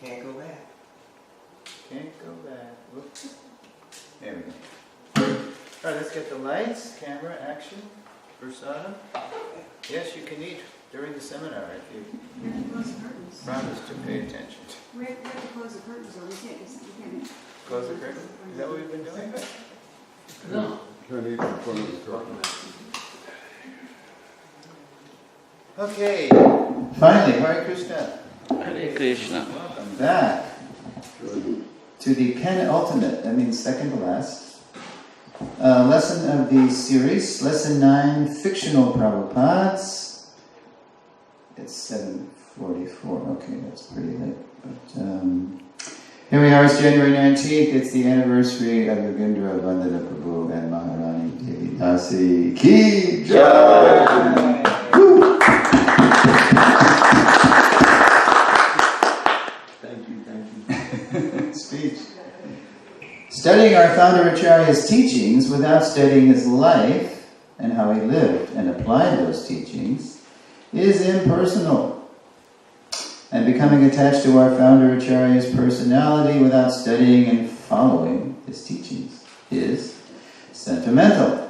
Can't go back. Can't go back. Whoops. There we go. Alright, let's get the lights, camera, action, Versada. Yes, you can eat during the seminar if you promise to pay attention. We have to close the curtains, or we can't. Close the curtain? Is that what we've been doing? No. Can't eat in front of the curtain. Okay, finally, Hare Krishna. Hare Krishna. Welcome back to the penultimate, that means second to last, lesson of the series, lesson 9, fictional Prabhupads. It's 7:44, okay, that's pretty late. But here we are, it's January 19th, it's the anniversary of Yogindra Vandana Prabhu and Maharani Devi Dasi Ki Jai! Woo! Speech. Studying our founder Acharya's teachings without studying his life and how he lived and applied those teachings is impersonal. And becoming attached to our founder Acharya's personality without studying and following his teachings is sentimental.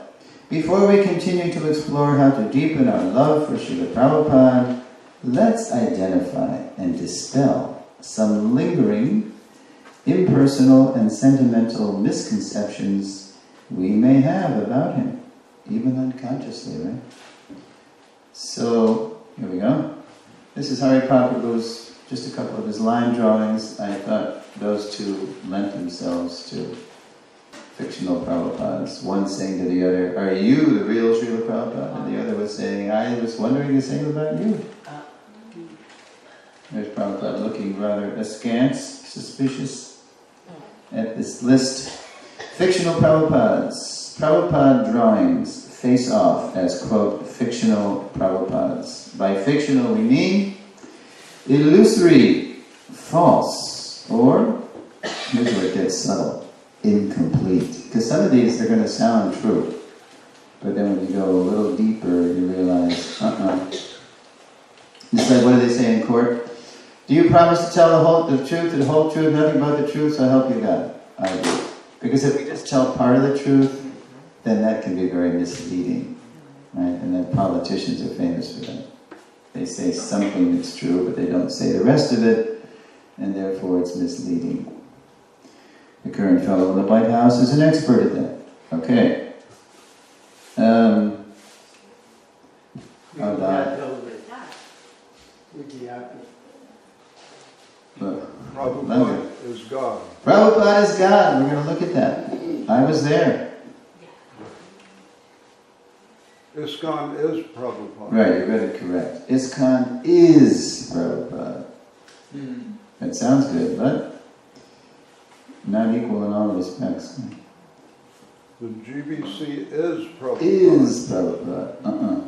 Before we continue to explore how to deepen our love for Srila Prabhupada, let's identify and dispel some lingering, impersonal and sentimental misconceptions we may have about him, even unconsciously, right? So, here we go. This is Hari Prabhu's, just a couple of his line drawings. I thought those two lent themselves to fictional Prabhupads. One saying to the other, "Are you the real Srila Prabhupada?" And the other was saying, "I was wondering the same about you." There's Prabhupada looking rather askance, suspicious at this list. Fictional Prabhupads. Prabhupada drawings face off as, quote, fictional Prabhupads. By fictional we mean illusory, false, or, here's where it gets subtle, incomplete. Because some of these are going to sound true, but then when you go a little deeper, you realize, It's like, what do they say in court? Do you promise to tell the truth, the whole truth, nothing but the truth, so help you God? I do. Because if we just tell part of the truth, then that can be very misleading, right? And then politicians are famous for that. They say something that's true, but they don't say the rest of it, and therefore it's misleading. The current fellow in the White House is an expert at that. Okay. Prabhupada is God. Prabhupada is God. We're going to look at that. I was there. ISKCON is Prabhupada. Right, you read it correct. ISKCON is Prabhupada. That sounds good, but not equal in all respects. The GBC is Prabhupada. Is Prabhupada.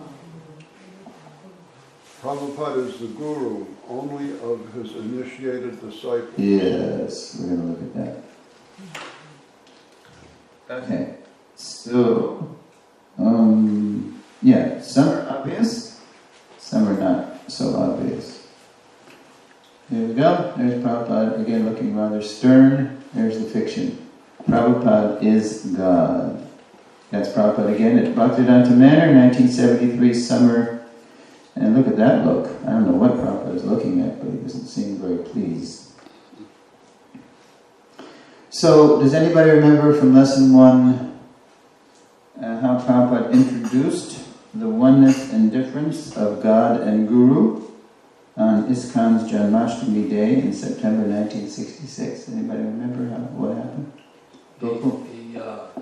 Prabhupada is the guru only of his initiated disciples. Yes, we're going to look at that. Okay, so, yeah, some are obvious, some are not so obvious. Here we go, there's Prabhupada, again looking rather stern, there's the fiction. Prabhupada is God. That's Prabhupada again at Bhaktivedanta Manor, 1973 summer. And look at that look. I don't know what Prabhupada is looking at, but he doesn't seem very pleased. So, does anybody remember from lesson 1 how Prabhupada introduced the oneness and difference of God and Guru on ISKCON's Janmashtami Day in September 1966? Anybody remember what happened? He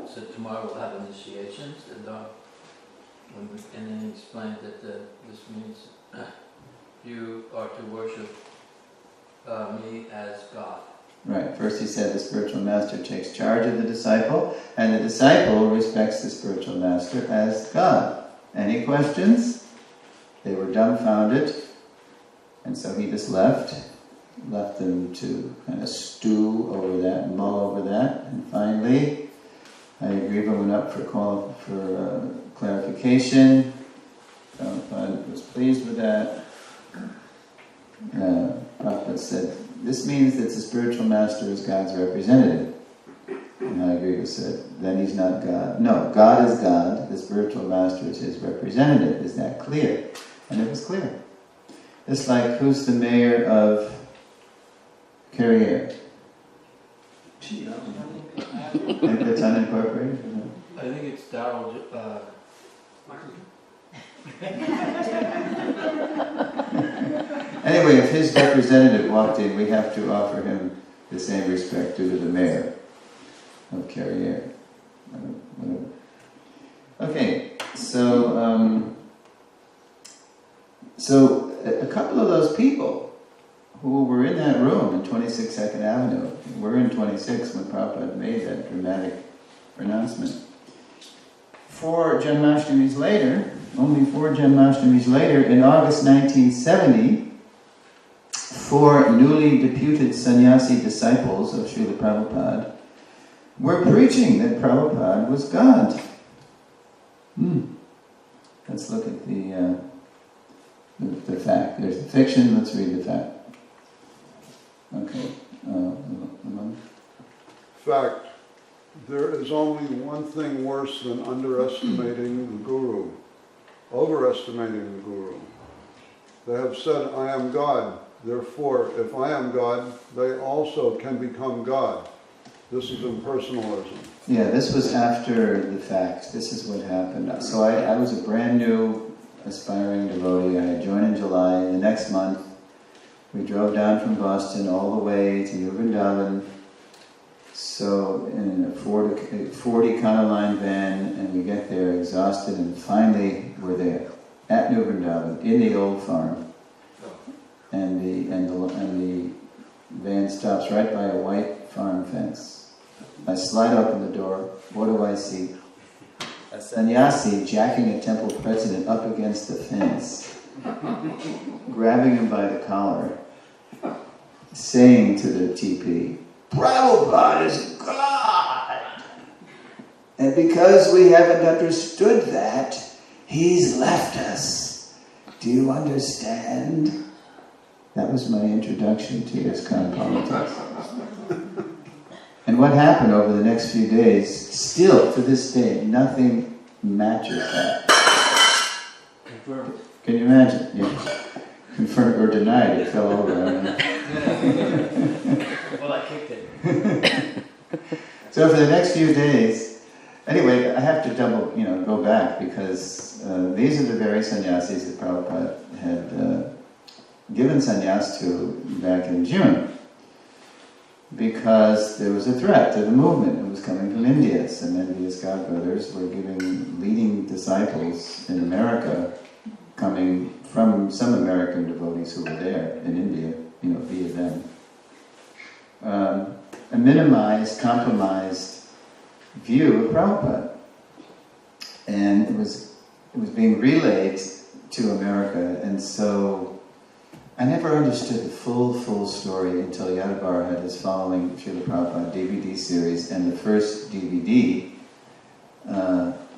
said tomorrow we'll have initiations, and then he explained that this means you are to worship me as God. Right. First he said the spiritual master takes charge of the disciple, and the disciple respects the spiritual master as God. Any questions? They were dumbfounded, and so he just left them to kind of stew over that, mull over that, and finally Hayagriva went up for clarification. Prabhupada was pleased with that. Prabhupada said, this means that the spiritual master is God's representative. And Hayagriva said, then he's not God. No, God is God, the spiritual master is his representative. Is that clear? And it was clear. It's like, who's the mayor of Carriere? I think that's unincorporated, isn't it? I think it's Darryl, Anyway, if his representative walked in, we have to offer him the same respect due to the mayor of Carriere. Whatever. Okay, so a couple of those people who were in that room in 26 Second Avenue were in 26 when Prabhupada made that dramatic pronouncement. 4 Janmashtamis later, only 4 Janmashtamis later, in August 1970, 4 newly deputed sannyasi disciples of Srila Prabhupada were preaching that Prabhupada was God. Let's look at the fact. There's the fiction, let's read the fact. Okay. Fact. There is only one thing worse than underestimating the Guru, overestimating the Guru. They have said, I am God. Therefore, if I am God, they also can become God. This is impersonalism. Yeah, this was after the fact. This is what happened. So I was a brand new aspiring devotee. I had joined in July. The next month, we drove down from Boston all the way to New Vrindavan. So in a 40 Line van, and we get there exhausted, and finally we're there at New Vrindavan in the old farm, and the van stops right by a white farm fence. I slide open the door. What do I see? A sannyasi jacking a temple president up against the fence, grabbing him by the collar, saying to the TP, Prabhupada is God! And because we haven't understood that, he's left us. Do you understand? That was my introduction to ISKCON politics. And what happened over the next few days, still to this day, nothing matches that. confirmed. Can you imagine? Yeah. Confirmed or denied, it fell over. Well, I kicked it. So for the next few days, anyway, I have to go back because these are the very sannyasis that Prabhupada had given sannyas to back in June. Because there was a threat to the movement. It was coming from India. Some envious godbrothers were giving leading disciples in America, coming from some American devotees who were there in India, via them. A minimized, compromised view of Prabhupada. And it was being relayed to America, and so I never understood the full story until Yadabar had his Following Srila Prabhupada DVD series, and the first DVD,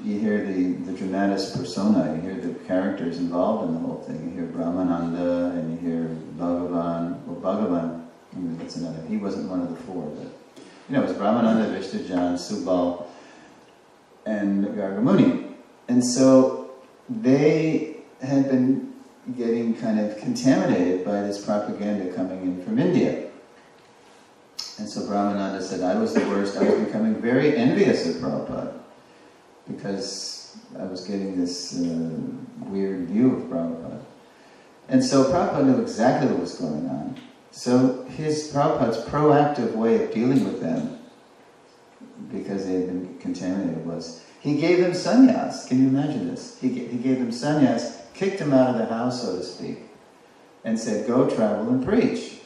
you hear the dramatis persona, you hear the characters involved in the whole thing. You hear Brahmananda, and you hear Bhagavan, that's another, he wasn't one of the 4, but it was Brahmananda, Vishnujan, Subal, and Gargamuni. And so they had been getting kind of contaminated by this propaganda coming in from India. And so Brahmananda said, I was the worst. I was becoming very envious of Prabhupada because I was getting this weird view of Prabhupada. And so Prabhupada knew exactly what was going on. So Prabhupada's proactive way of dealing with them, because they had been contaminated, was he gave them sannyas. Can you imagine this? He gave them sannyas, kicked them out of the house, so to speak, and said, go travel and preach.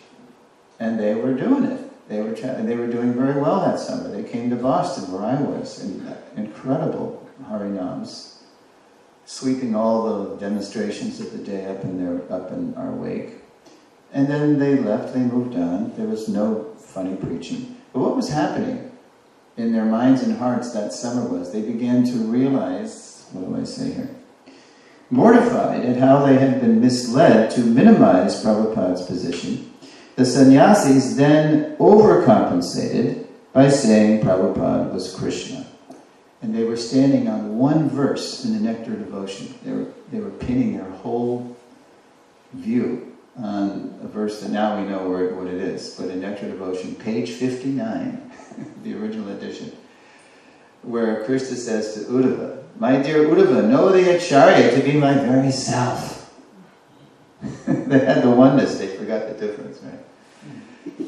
And they were doing it. They were doing very well that summer. They came to Boston, where I was, in incredible harinams, sweeping all the demonstrations of the day up in our wake. And then they left, they moved on. There was no funny preaching. But what was happening in their minds and hearts that summer was, they began to realize, what do I say here? Mortified at how they had been misled to minimize Prabhupada's position, The sannyasis then overcompensated by saying Prabhupada was Krishna. And they were standing on one verse in the Nectar of Devotion. They were pinning their whole view on a verse that now we know what it is. But in Nectar of Devotion, page 59, the original edition, where Krishna says to Uddhava, "My dear Uddhava, know the Acharya to be my very self." They had the oneness, they forgot the difference, right?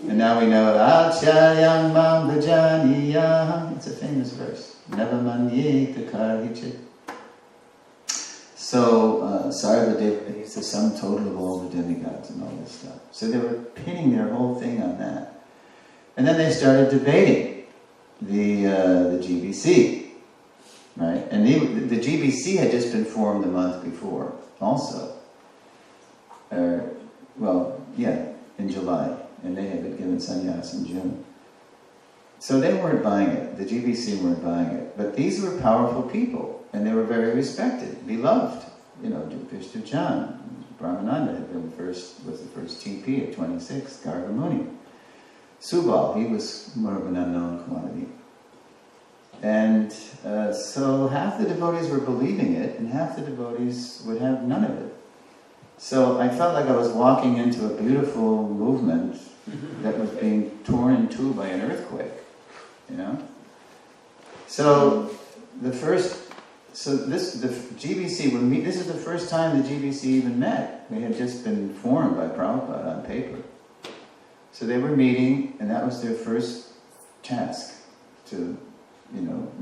And now we know, Acharyam mam bhajaniyam. It's a famous verse. Navamanye takarichit. So, Sarvadeva, he's the sum total of all the demigods and all this stuff. So they were pinning their whole thing on that. And then they started debating the GBC, right? And the GBC had just been formed the month before, also. In July, and they had been given sannyas in June. So they weren't buying it. The GBC weren't buying it. But these were powerful people, and they were very respected, beloved. You know, Vishnu Chan, Brahmananda had been was the first TP at 26, Gargamuni. Subal, he was more of an unknown quantity. And so half the devotees were believing it, and half the devotees would have none of it. So I felt like I was walking into a beautiful movement that was being torn in two by an earthquake, you know? So the GBC, this is the first time the GBC even met. They had just been formed by Prabhupada on paper. So they were meeting, and that was their first task to,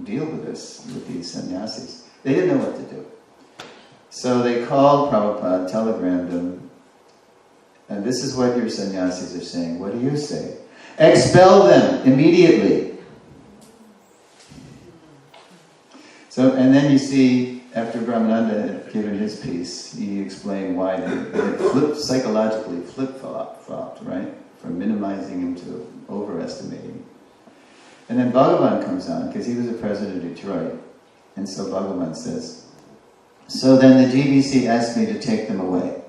deal with these sannyasis. They didn't know what to do. So they called Prabhupada, telegrammed him, and this is what your sannyasis are saying. What do you say? Expel them immediately. So, and then you see, after Brahmananda had given his piece, he explained why they had psychologically flip-flopped, right? From minimizing him to overestimating him. And then Bhagavan comes on, because he was the president of Detroit. And so Bhagavan says, "So then the GBC asked me to take them away.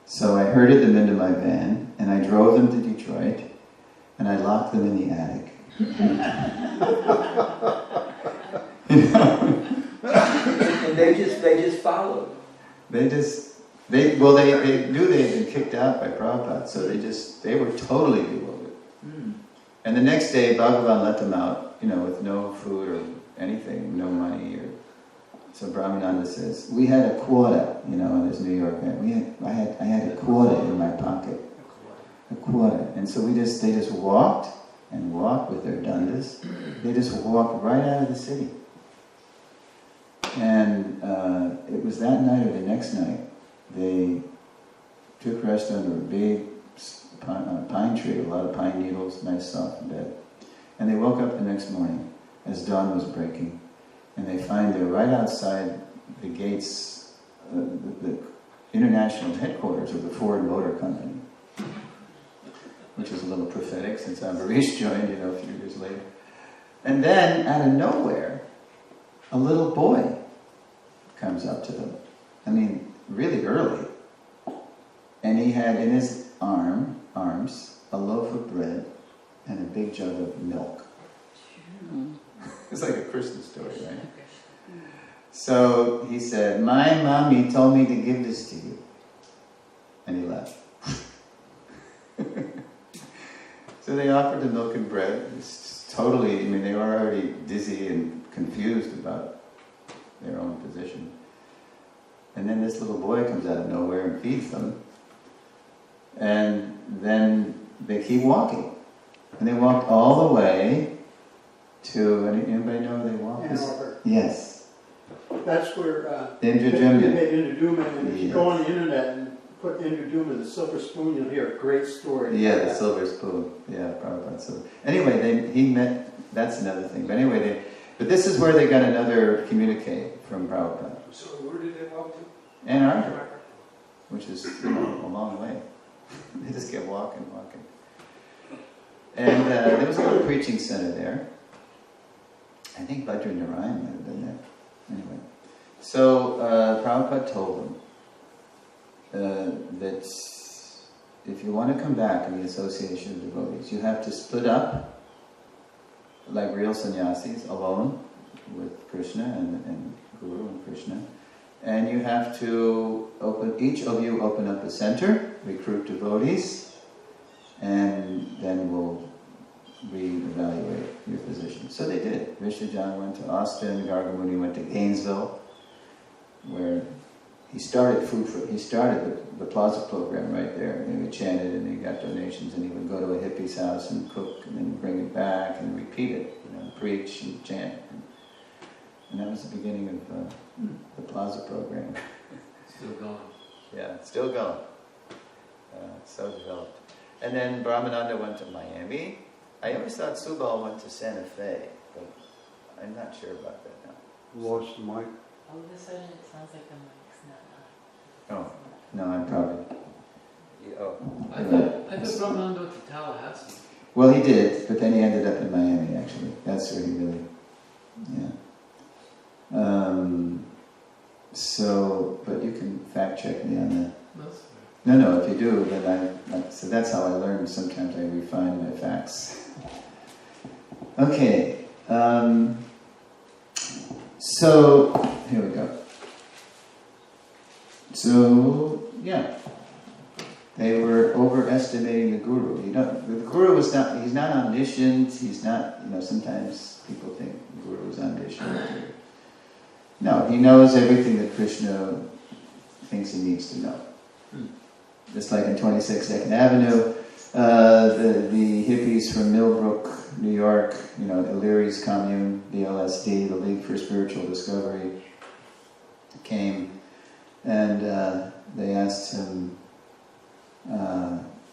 So I herded them into my van, and I drove them to Detroit, and I locked them in the attic." And they just followed. They knew they had been kicked out by Prabhupada, so they were totally bewildered. And the next day, Bhagavan let them out, with no food or anything, no money. So Brahmananda says, "We had a quarter, in his New York van. I had a quarter in my pocket, a quarter." And so they just walked and walked with their dandas. They just walked right out of the city. And it was that night or the next night, they took rest under a big pine tree, a lot of pine needles, nice soft bed. And they woke up the next morning as dawn was breaking, and they find they're right outside the gates, the international headquarters of the Ford Motor Company, which is a little prophetic since Ambarish joined, a few years later. And then, out of nowhere, a little boy comes up to them. I mean, really early. And he had in his arms a loaf of bread and a big jug of milk. It's like a Christmas story, right? So he said, "My mommy told me to give this to you." And he left. So they offered the milk and bread. It's totally, they were already dizzy and confused about their own position. And then this little boy comes out of nowhere and feeds them. And then they keep walking. And they walked all the way to, anybody know where they walked? Ann Arbor. Yes. That's where Indra they Jumya. made Indra Duma, and if you Yes. go on the internet and put Indra Duma, the silver spoon, you'll hear a great story. Yeah, the silver spoon. Yeah, Prabhupada. So anyway, he met, that's another thing. But anyway, but this is where they got another communique from Prabhupada. So where did they walk to? Ann Arbor, which is a long way. They just kept walking. And there was a little preaching center there. I think Bhadra Narayan might have been there. Anyway, so Prabhupada told them that if you want to come back in the association of devotees, you have to split up like real sannyasis, alone with Krishna and Guru and Krishna. And you have to each of you open up a center, recruit devotees, and then we'll reevaluate your position. So they did. Rishajan went to Austin, Gargamuni went to Gainesville, where he started the Plaza program right there. And he chanted and he got donations, and he would go to a hippie's house and cook and then bring it back and repeat it, preach and chant. And that was the beginning of the Plaza program. Still going. Yeah, still going. So developed. And then Brahmananda went to Miami. I always thought Subal went to Santa Fe, but I'm not sure about that now. Lost the mic. All of a sudden it sounds like the mic's not on. Oh, no, I'm probably... I thought Brahmananda went to Tallahassee. Well, he did, but then he ended up in Miami, actually. That's where he really... Yeah. But you can fact check me on that. That's fair. No, if you do, then so that's how I learn. Sometimes I refine my facts. Okay, so here we go. So, yeah, they were overestimating the Guru. The Guru he's not omniscient, he's not, sometimes people think the Guru is omniscient. No, he knows everything that Krishna thinks he needs to know. Just like in 26 2nd Avenue, the hippies from Millbrook, New York, Illyri's commune, the LSD, the League for Spiritual Discovery, came and they asked him,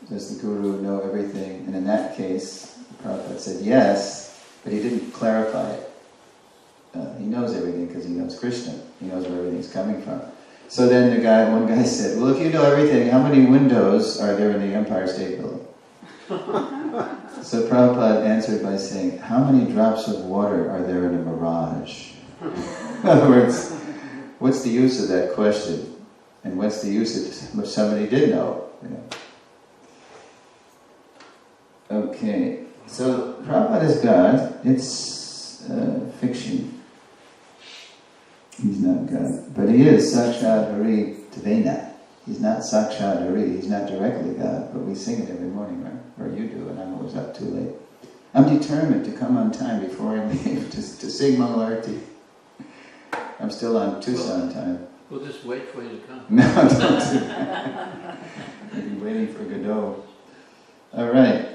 does the Guru know everything? And in that case, Prabhupada said yes, but he didn't clarify it. He knows everything because he knows Krishna. He knows where everything's coming from. So then one guy said, well, if you know everything, how many windows are there in the Empire State Building? So Prabhupada answered by saying, how many drops of water are there in a mirage? In other words, what's the use of that question? And what's the use if somebody did know? Okay, so Prabhupada is God. It's fiction. He's not God. But he is Sakshat Hari Tvena. He's not Sakshat Hari. He's not directly God, but we sing it every morning, right? Or you do, and I'm always up too late. I'm determined to come on time before I leave to sing Mangalarti. I'm still on Tucson time. We'll just wait for you to come. No, don't do that. I'll be waiting for Godot. All right.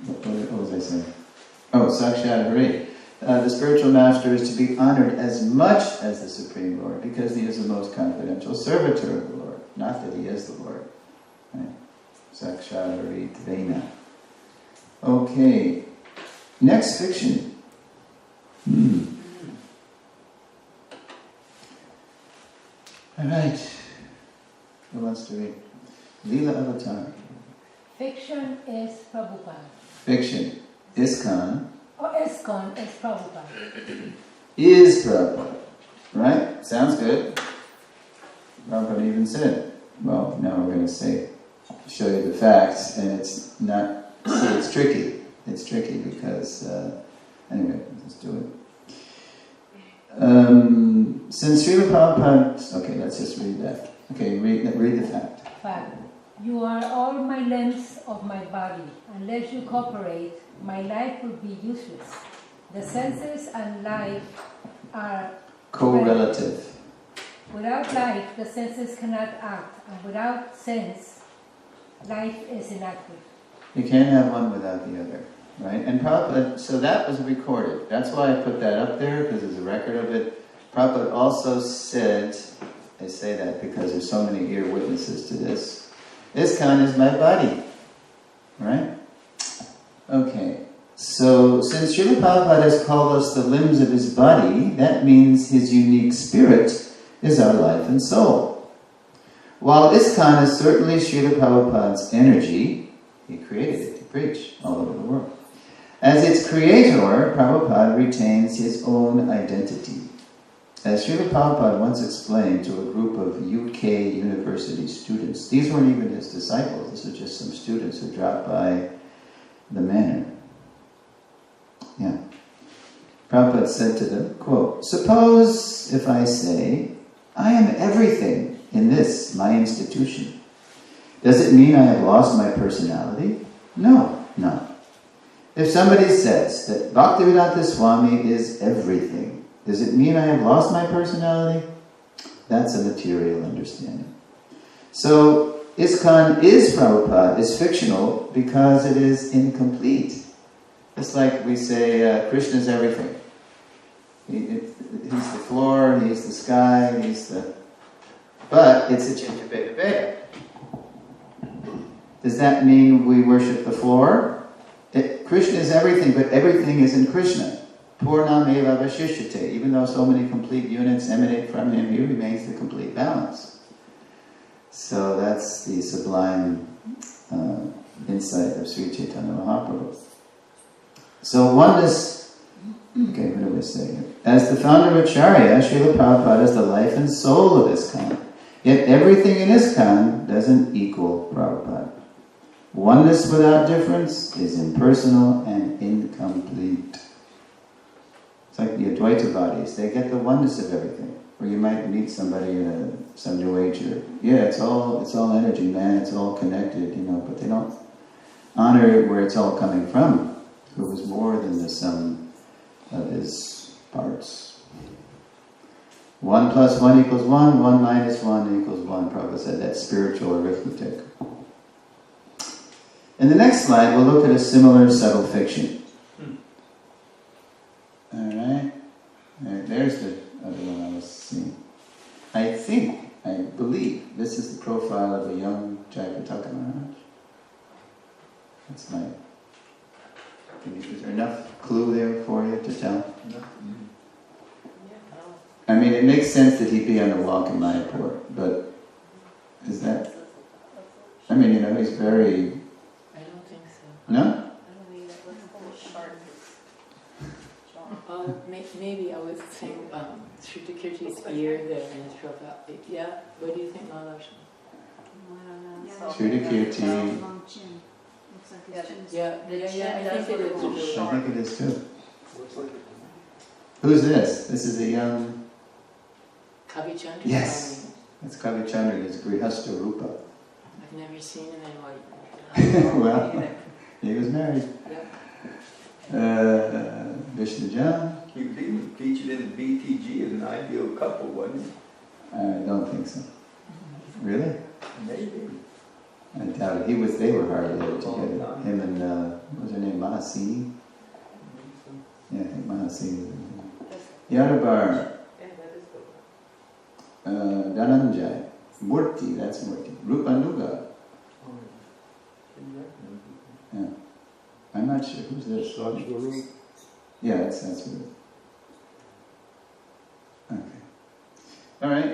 What was I saying? Oh, Sakshat Hari. The spiritual master is to be honored as much as the Supreme Lord because he is the most confidential servitor of the Lord, not that he is the Lord. Right? Sakshat Hari Tvena. Okay. Next fiction. All right. Who wants to read? Leela Avatar. Fiction is Prabhupada. Fiction. ISKCON. ISKCON is Prabhupada. Is Prabhupada. Right? Sounds good. Prabhupada even said, well, now we're going to show you the facts, and it's not, see, it's tricky. It's tricky because, anyway, let's do it. Since Srila Prabhupada, okay, let's just read that. Okay, read the fact. Fact. You are all my limbs of my body. Unless you cooperate, my life will be useless. The senses and life are correlative. Without life, the senses cannot act, and without sense, life is inactive. You can't have one without the other, right? And Prabhupada, so that was recorded. That's why I put that up there, because there's a record of it. Prabhupada also said, I say that because there's so many ear witnesses to this, ISKCON is my body, right? Okay, so since Srila Prabhupada has called us the limbs of his body, that means his unique spirit is our life and soul. While ISKCON is certainly Srila Prabhupada's energy, he created it to preach all over the world. As its creator, Prabhupada retains his own identity. As Srila Prabhupada once explained to a group of UK university students, these weren't even his disciples, this was just some students who dropped by the manor. Yeah. Prabhupada said to them, quote, "Suppose if I say, I am everything in this, my institution. Does it mean I have lost my personality? No, no. If somebody says that Bhaktivedanta Swami is everything, does it mean I have lost my personality? That's a material understanding. So, ISKCON is Prabhupada, is fictional because it is incomplete. It's like we say, Krishna is everything. He's the floor, he's the sky, he's the... But it's a Chintabheda Veda. Does that mean we worship the floor? Krishna is everything, but everything is in Krishna. Purnameva Vashishyate. Even though so many complete units emanate from him, he remains the complete balance. So that's the sublime insight of Sri Chaitanya Mahaprabhu. So oneness, okay, what do we say here? As the founder of Acharya, Srila Prabhupada is the life and soul of ISKCON. Yet everything in ISKCON doesn't equal Prabhupada. Oneness without difference is impersonal and incomplete. It's like the Advaitavadis, they get the oneness of everything. Or you might meet somebody in some New Ager. Yeah, it's all energy, man, it's all connected, but they don't honor where it's all coming from, who was more than the sum of his parts. 1 + 1 = 1, 1 - 1 = 1. Prabhupada said that's spiritual arithmetic. In the next slide, we'll look at a similar subtle fiction. Alright, there's the other one I was seeing. I believe, this is the profile of a young Jayapataka Maharaj. That's my... Is there enough clue there for you to tell? I mean, it makes sense that he'd be on the walk in Mayapur, but is that... I mean, he's very... I don't think so. No? I don't think that was a short. Maybe I was saying Shrutakirti's ear there in his profile. Yeah, what do you think, Mahalakshmi? Shrutakirti... Long chin. Looks like his chin is... Yeah, I think it is. I think it is too. Who's this? This is a young... Kavichandra? Yes! That's Kavichandra, his Grihastha Rupa. I've never seen him in white. Well, he was married. Yeah. Vishnujan? He was even featured in the BTG as an ideal couple, wasn't he? I don't think so. Really? Maybe. I doubt it. They were hardly ever together. Him and, what was her name, Mahasini? Yeah, I think Mahasini was Yadabar. Dhananjay. Murti, that's Murti. Rupanuga. Yeah. I'm not sure. Who's this? Sajvaru. Yeah, that's what it is. Okay. Alright.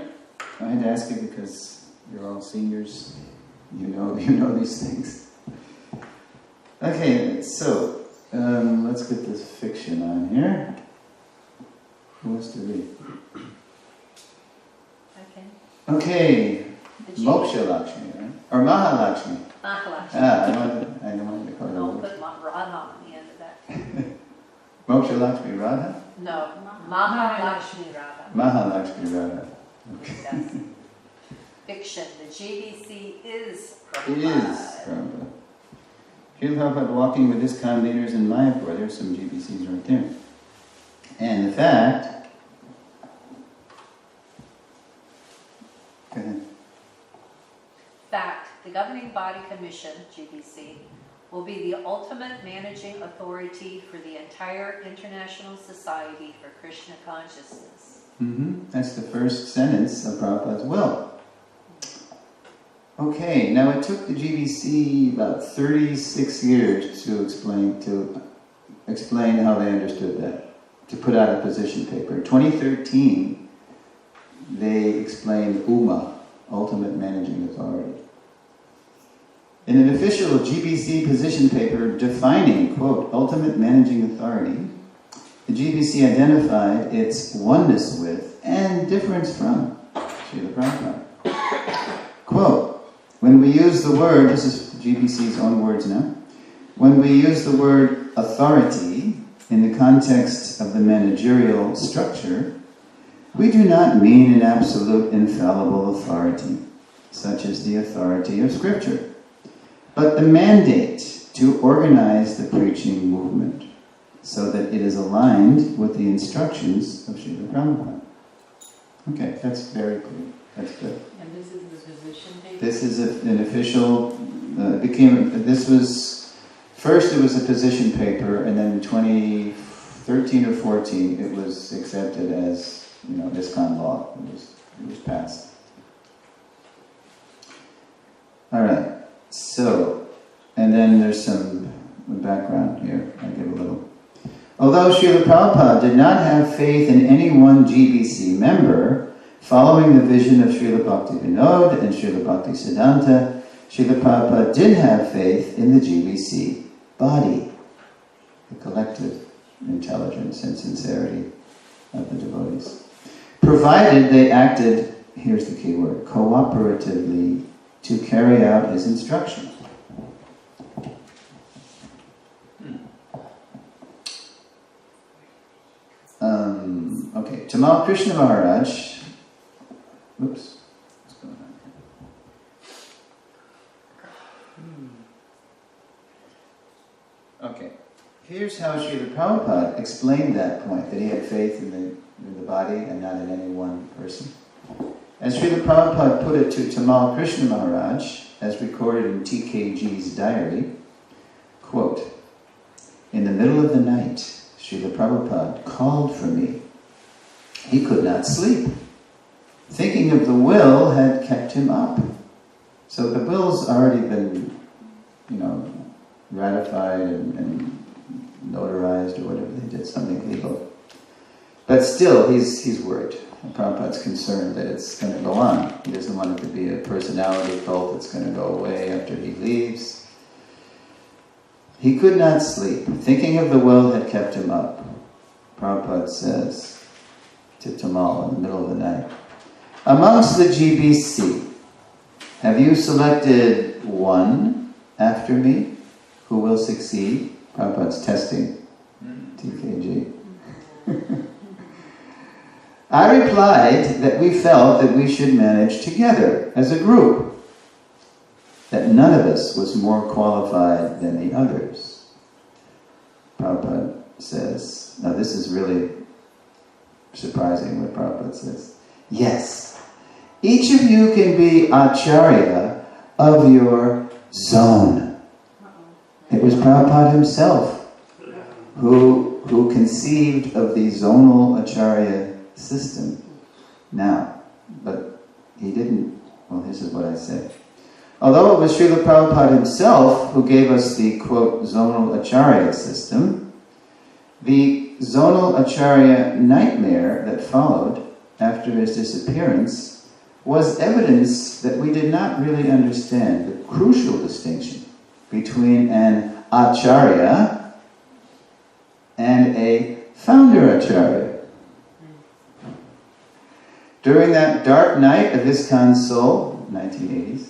I had to ask you because you're all seniors. You know these things. Okay, so let's get this fiction on here. Who wants to read? Okay. Moksha Lakshmi, right? Or Mahalakshmi. Mahalakshmi. I don't want to call her. Don't put Radha on the end of that. Moksha Lakshmi Radha? No, Mahalakshmi Radha. Mahalakshmi Radha. Okay. That's fiction. The GBC is Prabhupada. It is Prabhupada. Srila Prabhupada walking with ISKCON leaders in Mayapur. There's some GBCs right there. And the fact... Go ahead. Fact, the Governing Body Commission, GBC, will be the ultimate managing authority for the entire International Society for Krishna Consciousness. That's the first sentence of Prabhupada's will. Okay, now it took the GBC about 36 years to explain how they understood that, to put out a position paper. In 2013, they explained UMA, Ultimate Managing Authority. In an official GBC position paper defining, quote, Ultimate Managing Authority, the GBC identified its oneness with and difference from Srila Prabhupada. Quote, when we use the word, this is GBC's own words now, when we use the word authority in the context of the managerial structure, we do not mean an absolute infallible authority, such as the authority of Scripture, but the mandate to organize the preaching movement so that it is aligned with the instructions of Srila Prabhupada. Okay, that's very clear. That's good. And this is the position paper? This is an official, first it was a position paper, and then in 2013 or 14 it was accepted as, ISKCON law. It was passed. Alright, so, and then there's some background here. I'll give a little. Although Srila Prabhupada did not have faith in any one GBC member, following the vision of Srila Bhakti Vinod and Srila Bhakti Siddhanta, Srila Prabhupada did have faith in the GBC body, the collective intelligence and sincerity of the devotees, provided they acted, here's the key word, cooperatively to carry out his instructions. Okay, Tamal Krishna Maharaj, oops, what's going on here? Okay, here's how Srila Prabhupada explained that point, that he had faith in the body and not in any one person. As Srila Prabhupada put it to Tamal Krishna Maharaj, as recorded in TKG's diary, quote, in the middle of the night, Srila Prabhupada called for me. He could not sleep. Thinking of the will had kept him up. So the will's already been, ratified and notarized or whatever they did, something legal. But still, he's worried. And Prabhupada's concerned that it's going to go on. He doesn't want it to be a personality cult that's going to go away after he leaves. He could not sleep. Thinking of the will had kept him up. Prabhupada says to Tamal in the middle of the night, amongst the GBC, have you selected one after me who will succeed? Prabhupada's testing TKG. I replied that we felt that we should manage together as a group, that none of us was more qualified than the others. Prabhupada says, now this is really surprising what Prabhupada says. Yes, each of you can be Acharya of your zone. It was Prabhupada himself who conceived of the zonal Acharya system. Now, but he didn't, well, this is what I said. Although it was Srila Prabhupada himself who gave us the, quote, zonal Acharya system, the zonal Acharya nightmare that followed after his disappearance was evidence that we did not really understand the crucial distinction between an Acharya and a founder Acharya. During that dark night of ISKCON's soul, 1980s,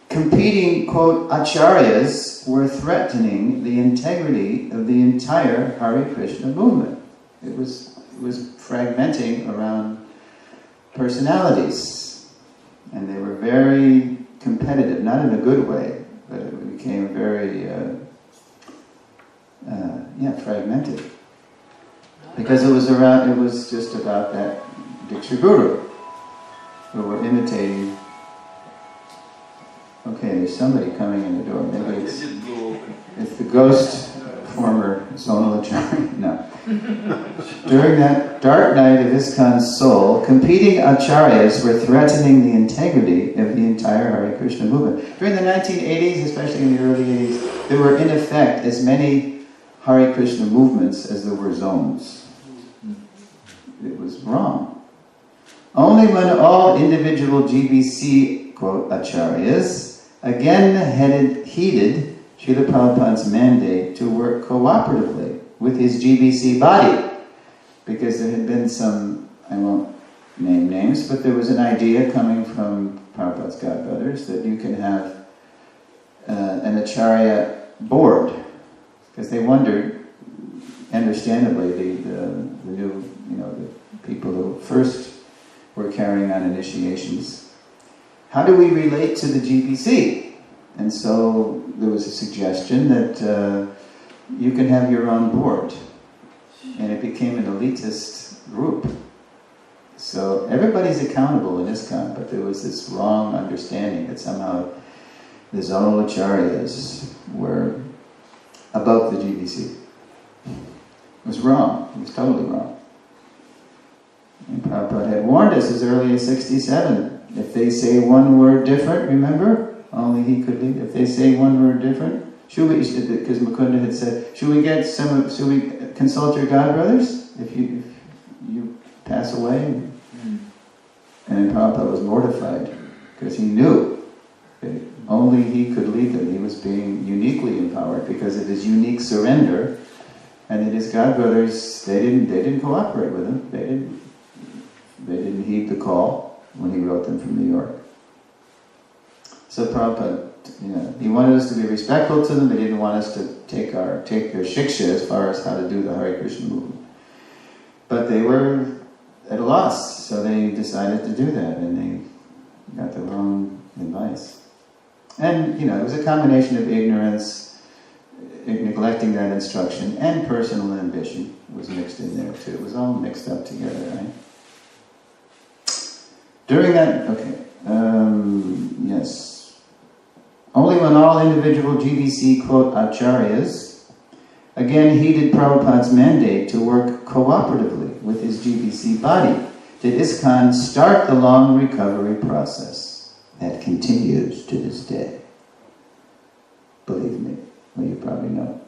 competing, quote, Acharyas were threatening the integrity of the entire Hare Krishna movement. It was fragmenting around personalities. And they were very competitive, not in a good way, but it became very, fragmented. Because it was just about that Diksha Guru, who were imitating. Okay, there's somebody coming in the door. Maybe it's the ghost former zonal Acharya. No. During that dark night of ISKCON's soul, competing Acharyas were threatening the integrity of the entire Hare Krishna movement. During the 1980s, especially in the early 80s, there were in effect as many Hare Krishna movements as there were zones. It was wrong. Only when all individual GBC, quote, Acharyas, again heeded Srila Prabhupada's mandate to work cooperatively with his GBC body. Because there had been some, I won't name names, but there was an idea coming from Prabhupada's godbrothers that you can have an Acharya board. Because they wondered, understandably, the new, the people who first were carrying on initiations, how do we relate to the GBC? And so there was a suggestion that you can have your own board. And it became an elitist group. So everybody's accountable in ISKCON, but there was this wrong understanding that somehow the zonal acharyas were above the GBC. It was wrong. It was totally wrong. And Prabhupada had warned us as early as 67. If they say one word different, remember? Only he could lead. If they say one word different, should we, because Mukunda had said, should we consult your godbrothers if you pass away? And Prabhupada was mortified because he knew that only he could lead them. He was being uniquely empowered because of his unique surrender, and that his godbrothers, they didn't cooperate with him. They didn't heed the call when he wrote them from New York. So Prabhupada, he wanted us to be respectful to them, but he didn't want us to take their shiksha as far as how to do the Hare Krishna movement. But they were at a loss, so they decided to do that, and they got the wrong advice. And, it was a combination of ignorance, neglecting that instruction, and personal ambition was mixed in there too. It was all mixed up together, right? During that, yes. Only when all individual GBC, quote, acharyas, again heeded Prabhupada's mandate to work cooperatively with his GBC body, did ISKCON start the long recovery process that continues to this day. Believe me, well, you probably know.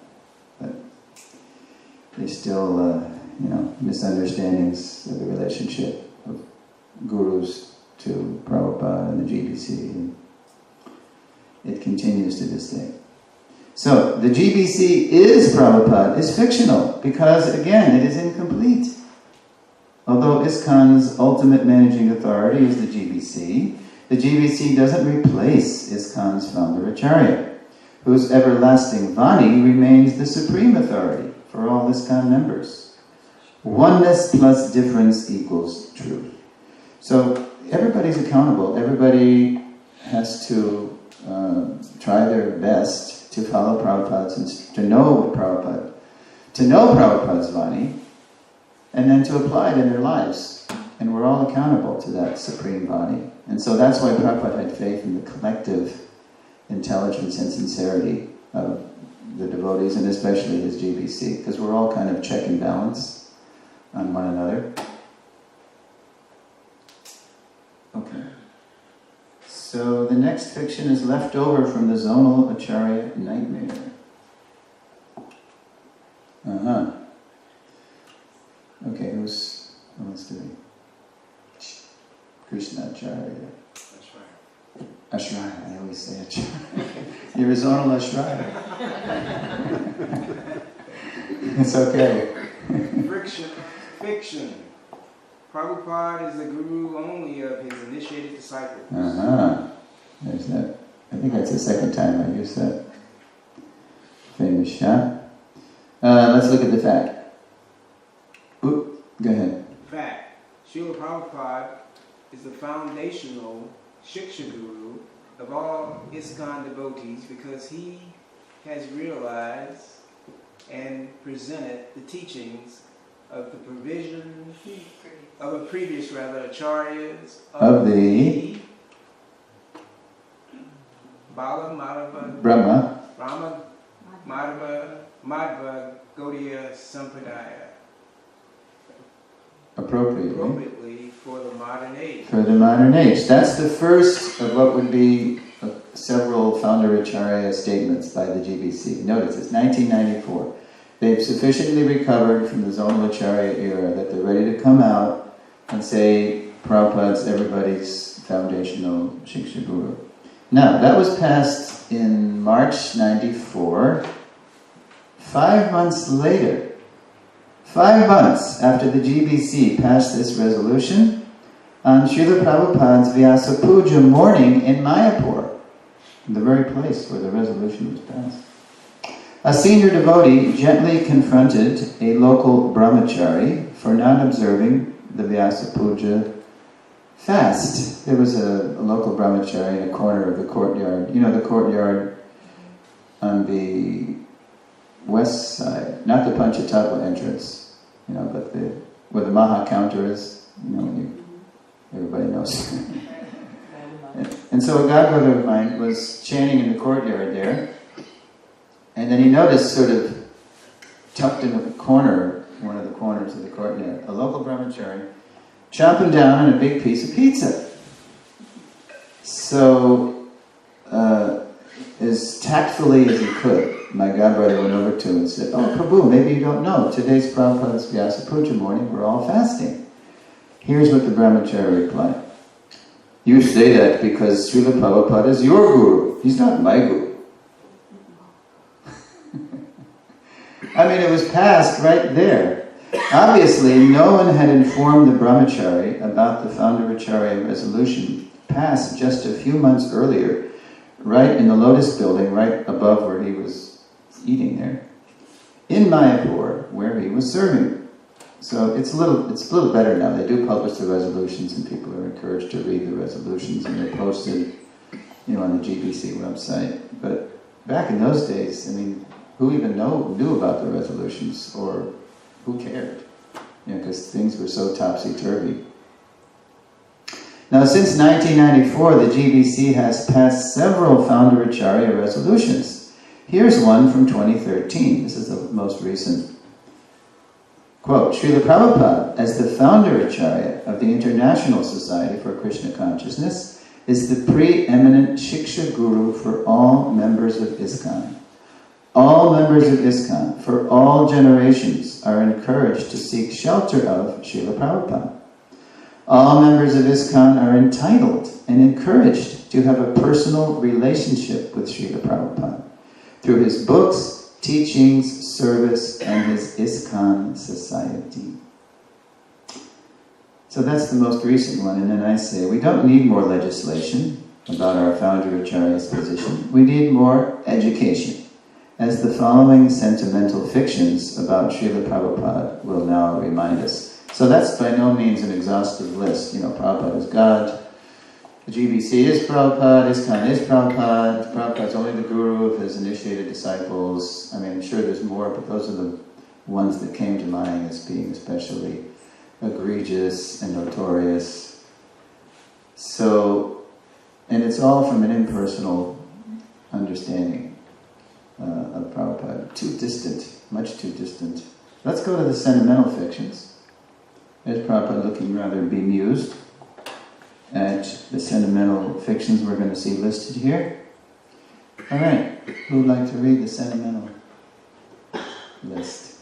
But there's still, misunderstandings of the relationship of gurus to Prabhupada and the GBC. And it continues to this day. So, the GBC is Prabhupada, is fictional, because again, it is incomplete. Although ISKCON's ultimate managing authority is the GBC doesn't replace ISKCON's founder Acharya, whose everlasting Vani remains the supreme authority for all ISKCON members. Oneness plus difference equals truth. So, everybody's accountable. Everybody has to try their best to follow Prabhupada's, to know Prabhupada's Vani, and then to apply it in their lives. And we're all accountable to that supreme Vani. And so that's why Prabhupada had faith in the collective intelligence and sincerity of the devotees, and especially his GBC, because we're all kind of check and balance on one another. Okay. So the next fiction is left over from the zonal Acharya nightmare. Okay, who wants to be? Krishna Acharya. Acharya, I always say Acharya. You're a zonal Acharya. It's okay. Fiction. Prabhupada is the guru only of his initiated disciples. There's that. I think that's the second time I used that famous shot. Let's look at the fact. Go ahead. Fact. Srila Prabhupada is the foundational Shiksha Guru of all ISKCON devotees because he has realized and presented the teachings of the provision of a previous acharyas of the Bala Madhava Madhva Gaudiya Sampradaya. Appropriately for the modern age. For the modern age. That's the first of what would be several founder Acharya statements by the GBC. Notice, it's 1994. They've sufficiently recovered from the zonal Acharya era that they're ready to come out and say Prabhupada's everybody's foundational Shiksha Guru. Now, that was passed in March 94. 5 months later, 5 months after the GBC passed this resolution, on Srila Prabhupada's Vyasa Puja morning in Mayapur, the very place where the resolution was passed, a senior devotee gently confronted a local brahmachari for not observing the Vyasa Puja fast. There was a local brahmachari in a corner of the courtyard. You know, the courtyard on the west side, not the Panchatattva entrance, you know, but where the Maha counter is, you know, everybody knows. And so a godbrother of mine was chanting in the courtyard there, and then he noticed, sort of tucked in the corner, one of the corners of the courtyard, a local brahmachari chomping down on a big piece of pizza. So, as tactfully as he could, my godbrother went over to him and said, "Oh, Prabhu, maybe you don't know, today's Prabhupada's Vyasa Puja morning, we're all fasting." Here's what the brahmachari replied. "You say that because Srila Prabhupada is your guru. He's not my guru." I mean, it was passed right there. Obviously, no one had informed the brahmachari about the founder Acharya resolution passed just a few months earlier, right in the Lotus building, right above where he was eating there, in Mayapur, where he was serving. So it's a little better now. They do publish the resolutions, and people are encouraged to read the resolutions, and they're posted, you know, on the GBC website. But back in those days, I mean, who even knew about the resolutions, or who cared? You know, because things were so topsy-turvy. Now, since 1994, the GBC has passed several Founder Acharya resolutions. Here's one from 2013. This is the most recent. Quote, Srila Prabhupada, as the Founder Acharya of the International Society for Krishna Consciousness, is the preeminent Shiksha Guru for all members of ISKCON. All members of ISKCON, for all generations, are encouraged to seek shelter of Srila Prabhupada. All members of ISKCON are entitled and encouraged to have a personal relationship with Srila Prabhupada through his books, teachings, service, and his ISKCON society. So that's the most recent one, and then I say, we don't need more legislation about our Founder Acharya's position. We need more education, as the following sentimental fictions about Srila Prabhupada will now remind us. So that's by no means an exhaustive list. You know, Prabhupada is God, the GBC is Prabhupada, ISKCON is Prabhupada, Prabhupada is only the guru of his initiated disciples. I mean, I'm sure there's more, but those are the ones that came to mind as being especially egregious and notorious. So, and it's all from an impersonal understanding of Prabhupada. Too distant, much too distant. Let's go to the sentimental fictions. There's Prabhupada looking rather bemused at the sentimental fictions we're going to see listed here. Alright, who would like to read the sentimental list?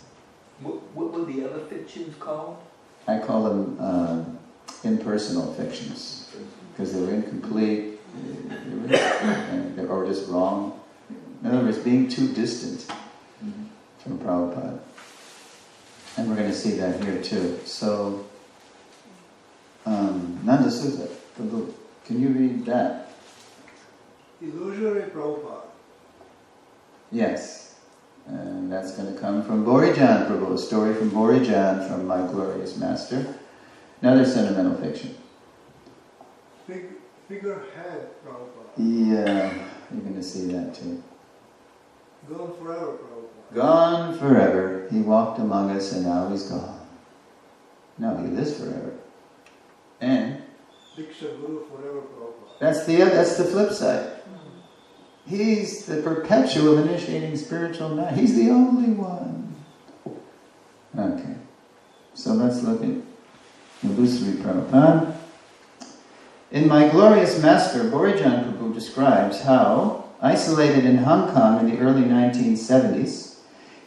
What were the other fictions called? I call them impersonal fictions, because they were incomplete, or just wrong. In other words, being too distant from Prabhupada. And we're going to see that here too. So, Nanda Sutta, Prabhu, can you read that? Illusory Prabhupada. Yes. And that's going to come from Borijan Prabhu, a story from Borijan from My Glorious Master. Another sentimental fiction. Figurehead Prabhupada. Yeah, you're going to see that too. Gone forever Prabhupada. Gone forever. He walked among us and now he's gone. No, he lives forever. And Diksha Guru forever Prabhupada. that's the flip side. He's the perpetual initiating spiritual man. He's the only one. Okay. So let's look at Illusory Prabhupada. In My Glorious Master, Borijan Prabhu describes how, isolated in Hong Kong in the early 1970s,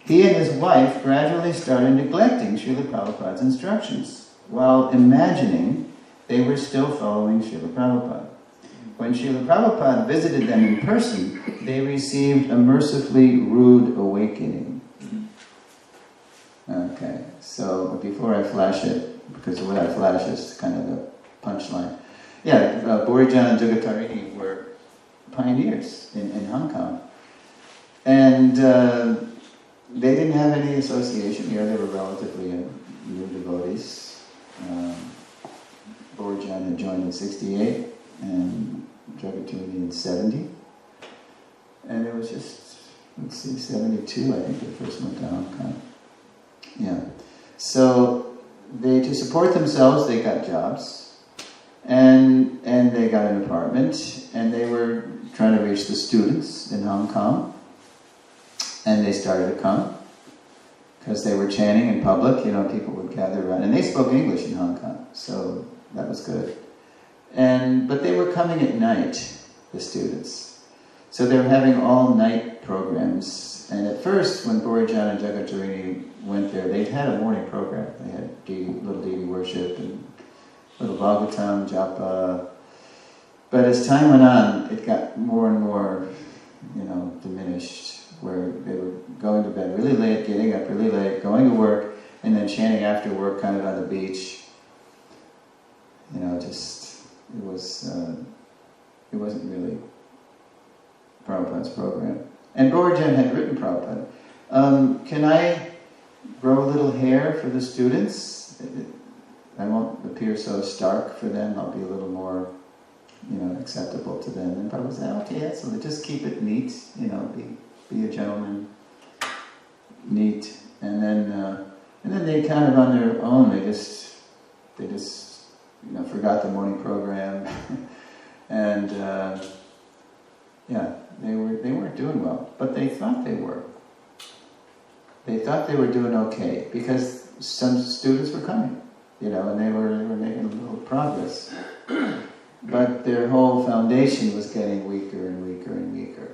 he and his wife gradually started neglecting Srila Prabhupada's instructions, while imagining they were still following Srila Prabhupada. When Srila Prabhupada visited them in person, they received a mercifully rude awakening. Okay, before I flash it, because what I flash is kind of the punchline. Yeah, Borijan and Jagatarini were pioneers in Hong Kong. And they didn't have any association here. They were relatively new devotees. Borijan had joined in 68 and Jagatarini in 70. And it was just, 72, I think they first went to Hong Kong. Yeah. So to support themselves, they got jobs. And they got an apartment. And they were trying to reach the students in Hong Kong. And they started to come. Because they were chanting in public, people would gather around. And they spoke English in Hong Kong. So that was good. But they were coming at night, the students. So they were having all-night programs. And at first, when Borijan and Jagatarini went there, they'd had a morning program. They had little deity worship and little Bhagavatam, japa. But as time went on, it got more and more, diminished, where they were going to bed really late, getting up really late, going to work, and then chanting after work kind of on the beach. It wasn't really Prabhupada's program. And Borijan had written Prabhupada, can I grow a little hair for the students? I won't appear so stark for them, I'll be a little more, acceptable to them. And Prabhupada said, okay, so just keep it neat, be a gentleman, neat. And then they kind of on their own, they just forgot the morning program. And they weren't doing well, but they thought they were. They thought they were doing okay because some students were coming, and they were making a little progress. But their whole foundation was getting weaker and weaker and weaker.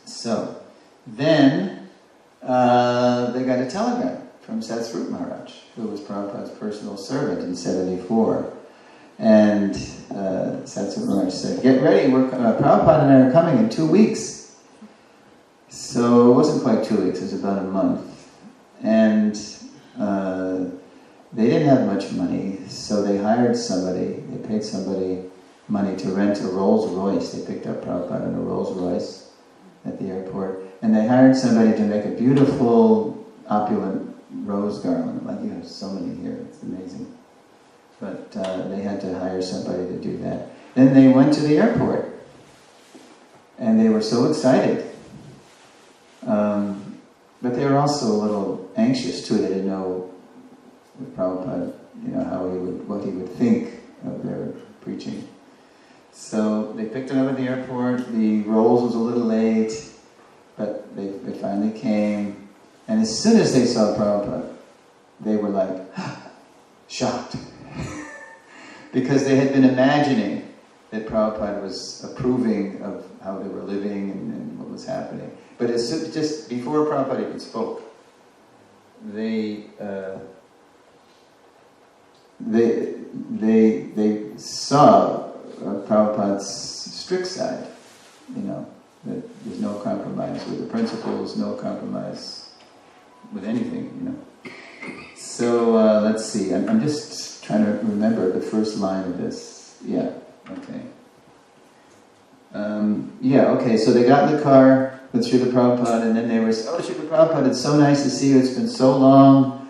So then they got a telegram from Satsvarup Maharaj, who was Prabhupada's personal servant in 74. And Satsvarup Maharaj said, get ready, Prabhupada and I are coming in 2 weeks. So it wasn't quite 2 weeks, it was about a month. And they didn't have much money, so they hired somebody, they paid somebody money to rent a Rolls Royce. They picked up Prabhupada in a Rolls Royce at the airport. And they hired somebody to make a beautiful, opulent rose garland. Like you have so many here, it's amazing. But they had to hire somebody to do that. Then they went to the airport. And they were so excited. But they were also a little anxious too. They didn't know with Prabhupada, what he would think of their preaching. So they picked him up at the airport. The Rolls was a little late, but they finally came. And as soon as they saw Prabhupada, they were like, shocked. Because they had been imagining that Prabhupada was approving of how they were living and what was happening. But just before Prabhupada even spoke, they saw Prabhupada's strict side, that there's no compromise with the principles, no compromise with anything, So let's see, I'm just trying to remember the first line of this. Yeah, okay. So they got in the car with Srila Prabhupada, and then they were, Srila Prabhupada, it's so nice to see you, it's been so long,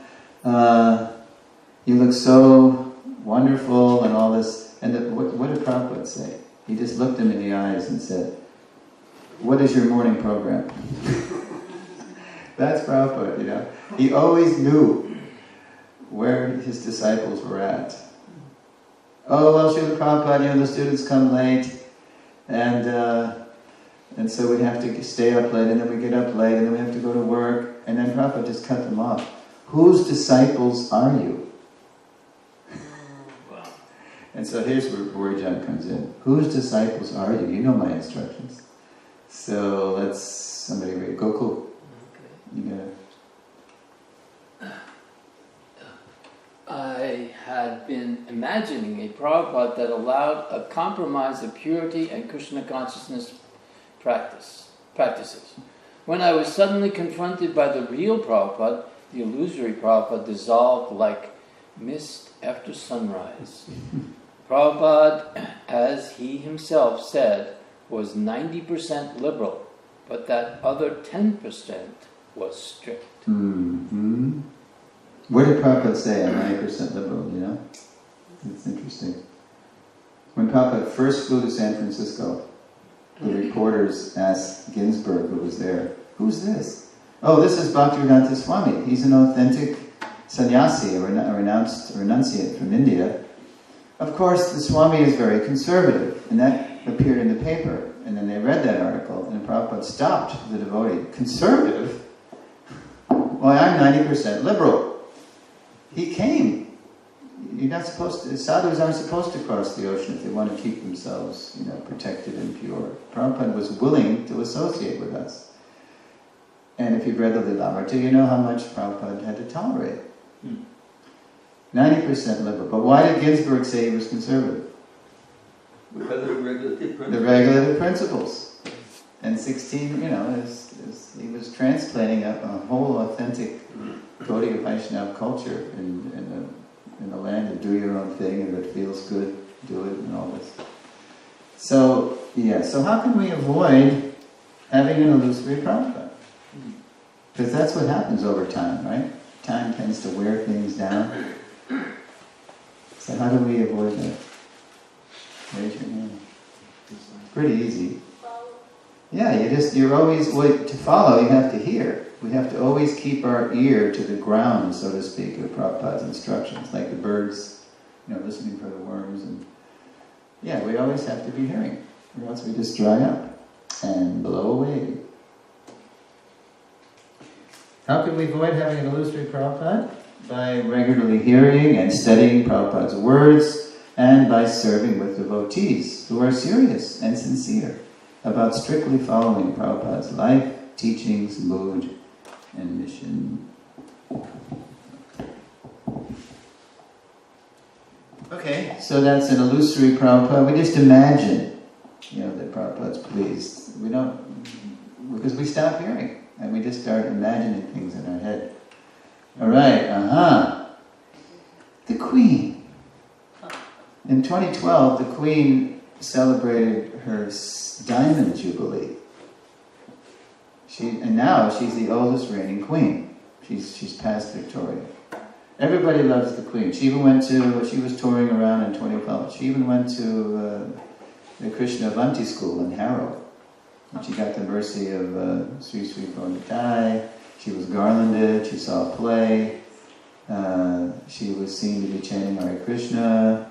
you look so wonderful, and all this. And what did Prabhupada say? He just looked him in the eyes and said, what is your morning program? That's Prabhupada, He always knew where his disciples were at. Oh, well, Srila Prabhupada, the students come late, and so we have to stay up late, and then we get up late, and then we have to go to work, and then Prabhupada just cut them off. Whose disciples are you? Wow. And so here's where Borijan comes in. Whose disciples are you? You know my instructions. So somebody read. Gokul. Okay. You got it. I had been imagining a Prabhupada that allowed a compromise of purity and Krishna consciousness practices. When I was suddenly confronted by the real Prabhupada, the illusory Prabhupada dissolved like mist after sunrise. Prabhupada, as he himself said, was 90% liberal, but that other 10% was strict. Mm-hmm. What did Prabhupada say? I'm 90% liberal, you know? It's interesting. When Prabhupada first flew to San Francisco, the reporters asked Ginsberg, who was there, "Who's this?" "Oh, this is Bhaktivedanta Swami. He's an authentic sannyasi, a renunciate from India." Of course, the Swami is very conservative, and that appeared in the paper. And then they read that article, and Prabhupada stopped the devotee. "Conservative? Why, I'm 90% liberal." He came. You're not supposed to, sadhus aren't supposed to cross the ocean if they want to keep themselves, protected and pure. Prabhupada was willing to associate with us. And if you've read the Lilamrita, you know how much Prabhupada had to tolerate. 90% liberal. But why did Ginsberg say he was conservative? Because of the regulative principles. The regulative principles. And 16, he was transplanting a whole authentic Gaudiya Vaishnava culture in the land of do your own thing, and if it feels good, do it, and all this. So how can we avoid having an illusory Prabhupada? Because that's what happens over time, right? Time tends to wear things down. So how do we avoid that? Raise your hand. Pretty easy. Yeah, you're always, to follow, you have to hear. We have to always keep our ear to the ground, so to speak, of Prabhupada's instructions, like the birds, listening for the worms. And we always have to be hearing, or else we just dry up and blow away. How can we avoid having an illusory Prabhupada? By regularly hearing and studying Prabhupada's words, and by serving with devotees who are serious and sincere about strictly following Prabhupada's life, teachings, mood, and mission. Okay, so that's an illusory Prabhupada. We just imagine, that Prabhupada's pleased. We don't, because we stop hearing, and we just start imagining things in our head. All right, The Queen. In 2012, the Queen celebrated her Diamond Jubilee. And now she's the oldest reigning queen. She's past Victoria. Everybody loves the Queen. She was touring around in 2012. She even went to the Krishna Avanti school in Harrow. And she got the mercy of Sri Prabhupada. She was garlanded. She saw a play. She was seen to be chanting Hare Krishna.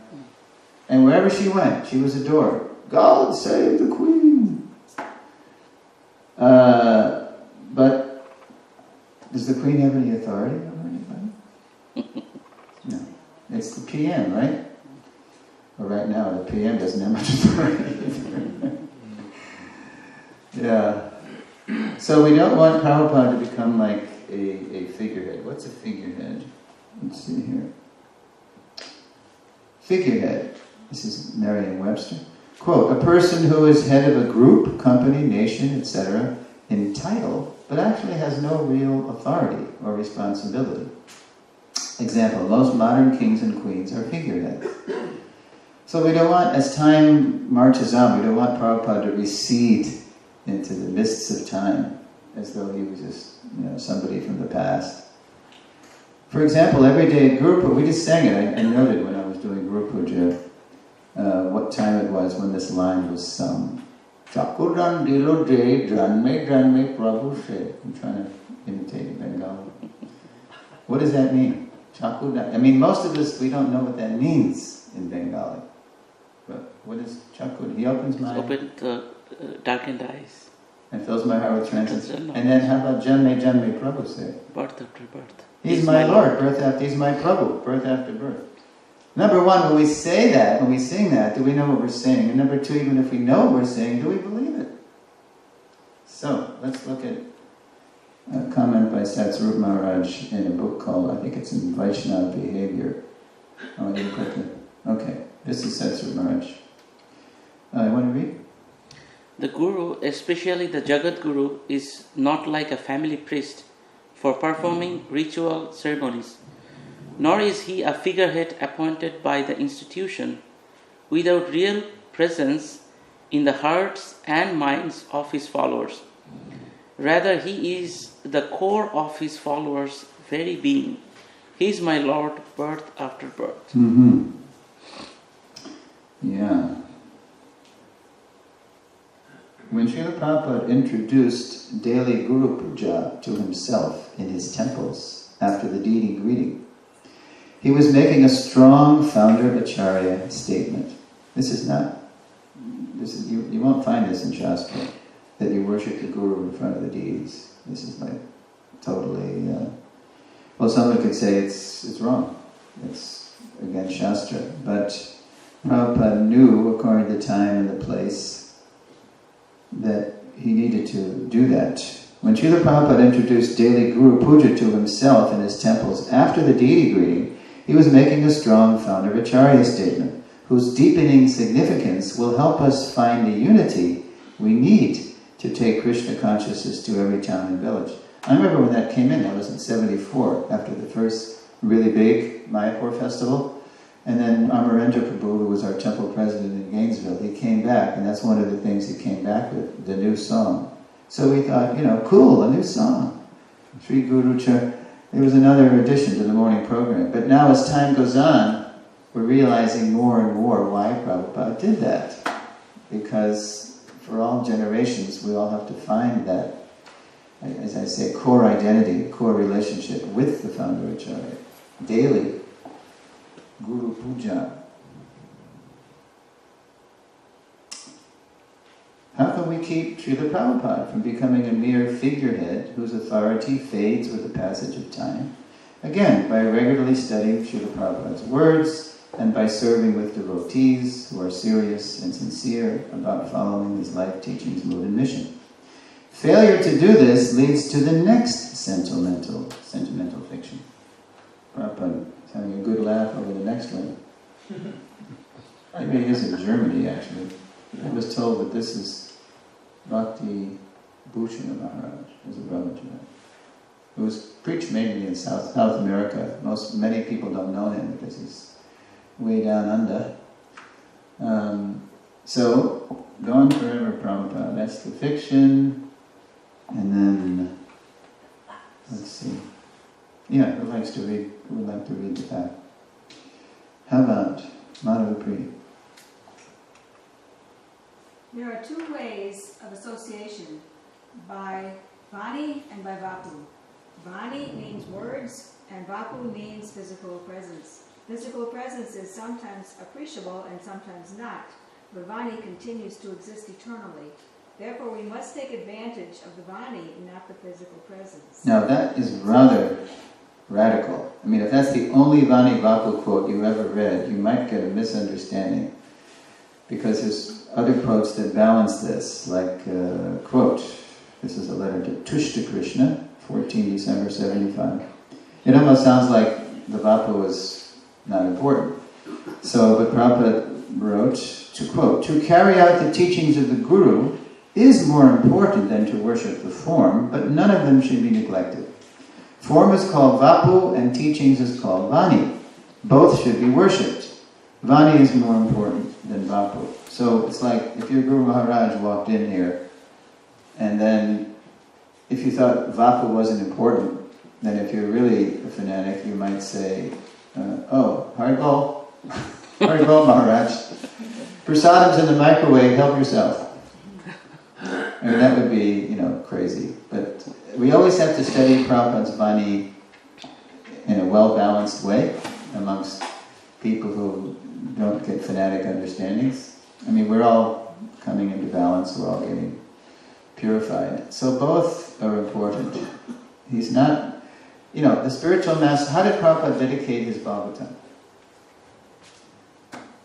And wherever she went, she was adored. God save the Queen! But does the Queen have any authority over anybody? No. It's the PM, right? Well, right now, the PM doesn't have much authority. Yeah. So we don't want Prabhupada to become like a figurehead. What's a figurehead? Let's see here. Figurehead. This is Merriam-Webster. Quote, a person who is head of a group, company, nation, etc., in title, but actually has no real authority or responsibility. Example, most modern kings and queens are figureheads. So we don't want, as time marches on, we don't want Prabhupada to recede into the mists of time, as though he was just, somebody from the past. For example, every day at Guru Puja, we just sang it, I noted when I was doing Guru Puja, what time it was when this line was sung. Chakudan dilo de dranme Prabhu se. I'm trying to imitate Bengali. What does that mean? Chakudan. I mean, most of us, we don't know what that means in Bengali. But what is Chakudan? He opens my... Open the darkened eyes. And fills my heart with trances. And then how about Janme Prabhu se? Birth after birth. He's my Lord, he's my Prabhu, birth after birth. Number one, when we say that, when we sing that, do we know what we're saying? And number two, even if we know what we're saying, do we believe it? So, let's look at a comment by Satsvarupa Maharaj in a book called, I think it's in Vaishnava Behavior. Oh, I didn't put it. Okay, this is Satsvarupa Maharaj. You want to read? The Guru, especially the Jagat Guru, is not like a family priest for performing ritual ceremonies, nor is he a figurehead appointed by the institution without real presence in the hearts and minds of his followers. Rather, he is the core of his followers' very being. He is my Lord, birth after birth. Mm-hmm. Yeah. When Srila Prabhupada introduced daily Guru Puja to himself in his temples after the deity greeting, he was making a strong founder Acharya statement. You won't find this in Shastra, that you worship the Guru in front of the deities. This is like totally, well, someone could say it's wrong. It's against Shastra. But Prabhupada knew, according to the time and the place, that he needed to do that. When Srila Prabhupada introduced daily Guru Puja to himself in his temples after the deity greeting, he was making a strong founder Acharya statement, whose deepening significance will help us find the unity we need to take Krishna consciousness to every town and village. I remember when that came in, that was in 74, after the first really big Mayapur festival. And then Amarendra Prabhu, who was our temple president in Gainesville, he came back, and that's one of the things he came back with, the new song. So we thought, cool, a new song. Sri Guru Char. It was another addition to the morning program. But now as time goes on, we're realizing more and more why Prabhupada did that. Because for all generations, we all have to find that, as I say, core identity, core relationship with the founder Acharya. Daily Guru Puja. How can we keep Srila Prabhupada from becoming a mere figurehead whose authority fades with the passage of time? Again, by regularly studying Srila Prabhupada's words and by serving with devotees who are serious and sincere about following his life teachings, mood, and mission. Failure to do this leads to the next sentimental fiction. Prabhupada is having a good laugh over the next one. Maybe he is in Germany, actually. I was told that this is Bhakti Bhushan Maharaj, as a brahmacharya, who was preached mainly in South America. Many people don't know him because he's way down under. So, Gone Forever Prabhupada, that's the fiction. And then, let's see. Yeah, who would like to read the back? How about Madhava Priya? There are two ways of association, by Vani and by Vapu. Vani means words, and Vapu means physical presence. Physical presence is sometimes appreciable and sometimes not, but Vani continues to exist eternally. Therefore, we must take advantage of the Vani, not the physical presence. Now that is rather radical. I mean, if that's the only Vani Vapu quote you ever read, you might get a misunderstanding. Because there's other quotes that balance this, like, quote, this is a letter to Tushta Krishna, 14 December 75. It almost sounds like the Vapu was not important. So, but Prabhupada wrote, to quote, to carry out the teachings of the Guru is more important than to worship the form, but none of them should be neglected. Form is called Vapu and teachings is called Vani. Both should be worshipped. Vani is more important than Vapu. So it's like if your Guru Maharaj walked in here, and then if you thought Vapu wasn't important, then if you're really a fanatic, you might say, Haribol, Haribol Maharaj, prasadam's in the microwave, help yourself. I mean, that would be, crazy. But we always have to study Prabhupada's Vani in a well-balanced way amongst people who don't get fanatic understandings. I mean, we're all coming into balance, we're all getting purified. So both are important. He's not, the spiritual master, how did Prabhupada dedicate his Bhagavatam?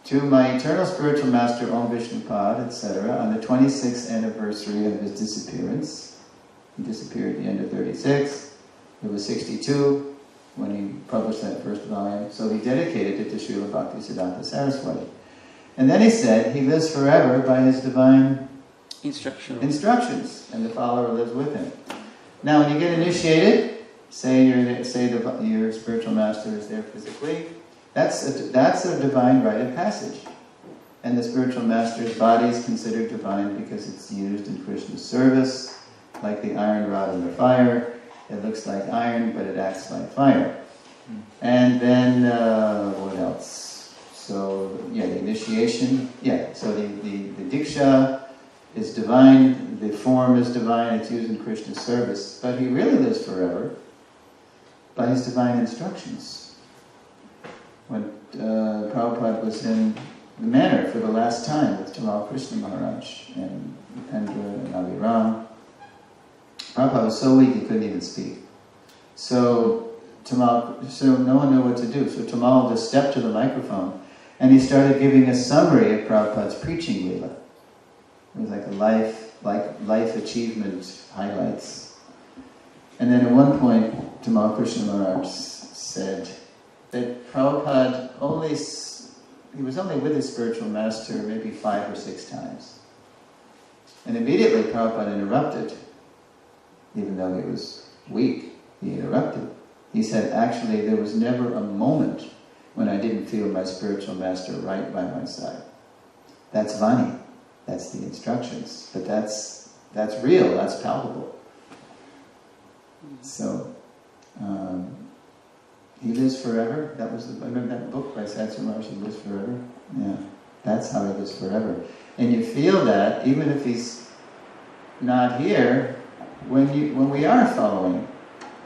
To my eternal spiritual master, Om Vishnupad, etc., on the 26th anniversary of his disappearance. He disappeared at the end of 36. It was 62 when he published that first volume. So he dedicated it to Srila Bhaktisiddhanta Saraswati. And then he said, he lives forever by his divine instructions, and the follower lives with him. Now, when you get initiated, say your spiritual master is there physically, that's a divine rite of passage. And the spiritual master's body is considered divine because it's used in Krishna's service, like the iron rod in the fire. It looks like iron, but it acts like fire. And then, what else? So, the initiation. So the Diksha is divine, the form is divine, it's used in Krishna's service. But he really lives forever by his divine instructions. When Prabhupada was in the manor for the last time with Tamal Krishna Maharaj and Upendra and Aviram, Prabhupada was so weak he couldn't even speak. So no one knew what to do. So Tamal just stepped to the microphone and he started giving a summary of Prabhupada's preaching lila. It was like a life achievement highlights. And then at one point, Tamal Krishna Maharaj said that Prabhupada he was only with his spiritual master maybe 5 or 6 times. And immediately Prabhupada interrupted, even though he was weak, he interrupted. He said, actually, there was never a moment when I didn't feel my spiritual master right by my side. That's Vani. That's the instructions. But that's real, that's palpable. So, he lives forever. I remember that book by Satsuma Maharaj, He Lives Forever. Yeah, that's how he lives forever. And you feel that, even if he's not here, when we are following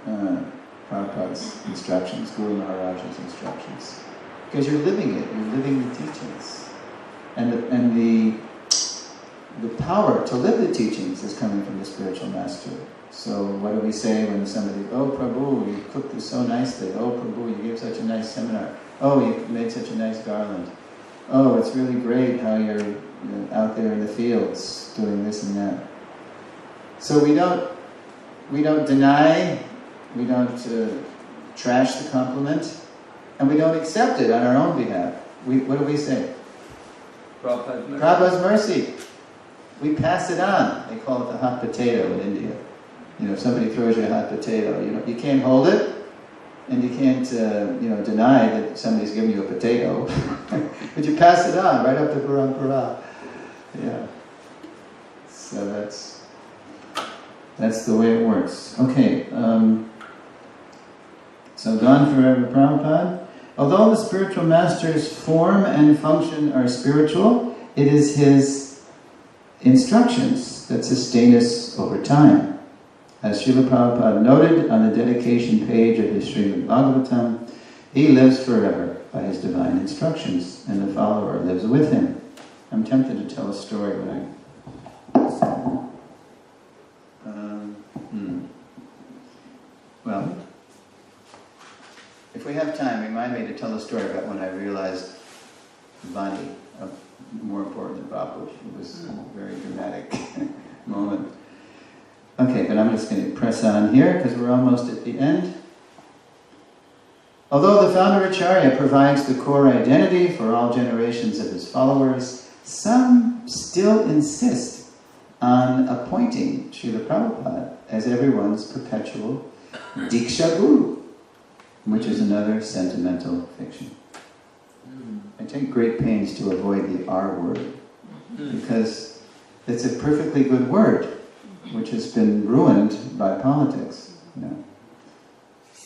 Prabhupada's instructions, Guru Maharaj's instructions, because you're living it, you're living the teachings, and the power to live the teachings is coming from the spiritual master. So what do we say when somebody, oh Prabhu, you cooked this so nicely, oh Prabhu, you gave such a nice seminar, oh you made such a nice garland, oh it's really great how you're out there in the fields doing this and that. So we don't deny, we don't trash the compliment, and we don't accept it on our own behalf. What do we say? Prabhupada's mercy. Prabhupada's mercy. We pass it on. They call it the hot potato in India. If somebody throws you a hot potato, you can't hold it, and you can't deny that somebody's giving you a potato, but you pass it on right up to parampara. Yeah. So that's the way it works. Okay. So gone forever, Prabhupada. Although the spiritual master's form and function are spiritual, it is his instructions that sustain us over time. As Srila Prabhupada noted on the dedication page of his Srimad Bhagavatam, he lives forever by his divine instructions, and the follower lives with him. I'm tempted to tell a story when I... Well, if we have time, remind me to tell a story about when I realized Vani, more important than Prabhu. It was a very dramatic moment. Okay, but I'm just going to press on here because we're almost at the end. Although the founder Acharya provides the core identity for all generations of his followers, some still insist on appointing Srila Prabhupada as everyone's perpetual Diksha Guru, which is another sentimental fiction. I take great pains to avoid the R word, because it's a perfectly good word, which has been ruined by politics.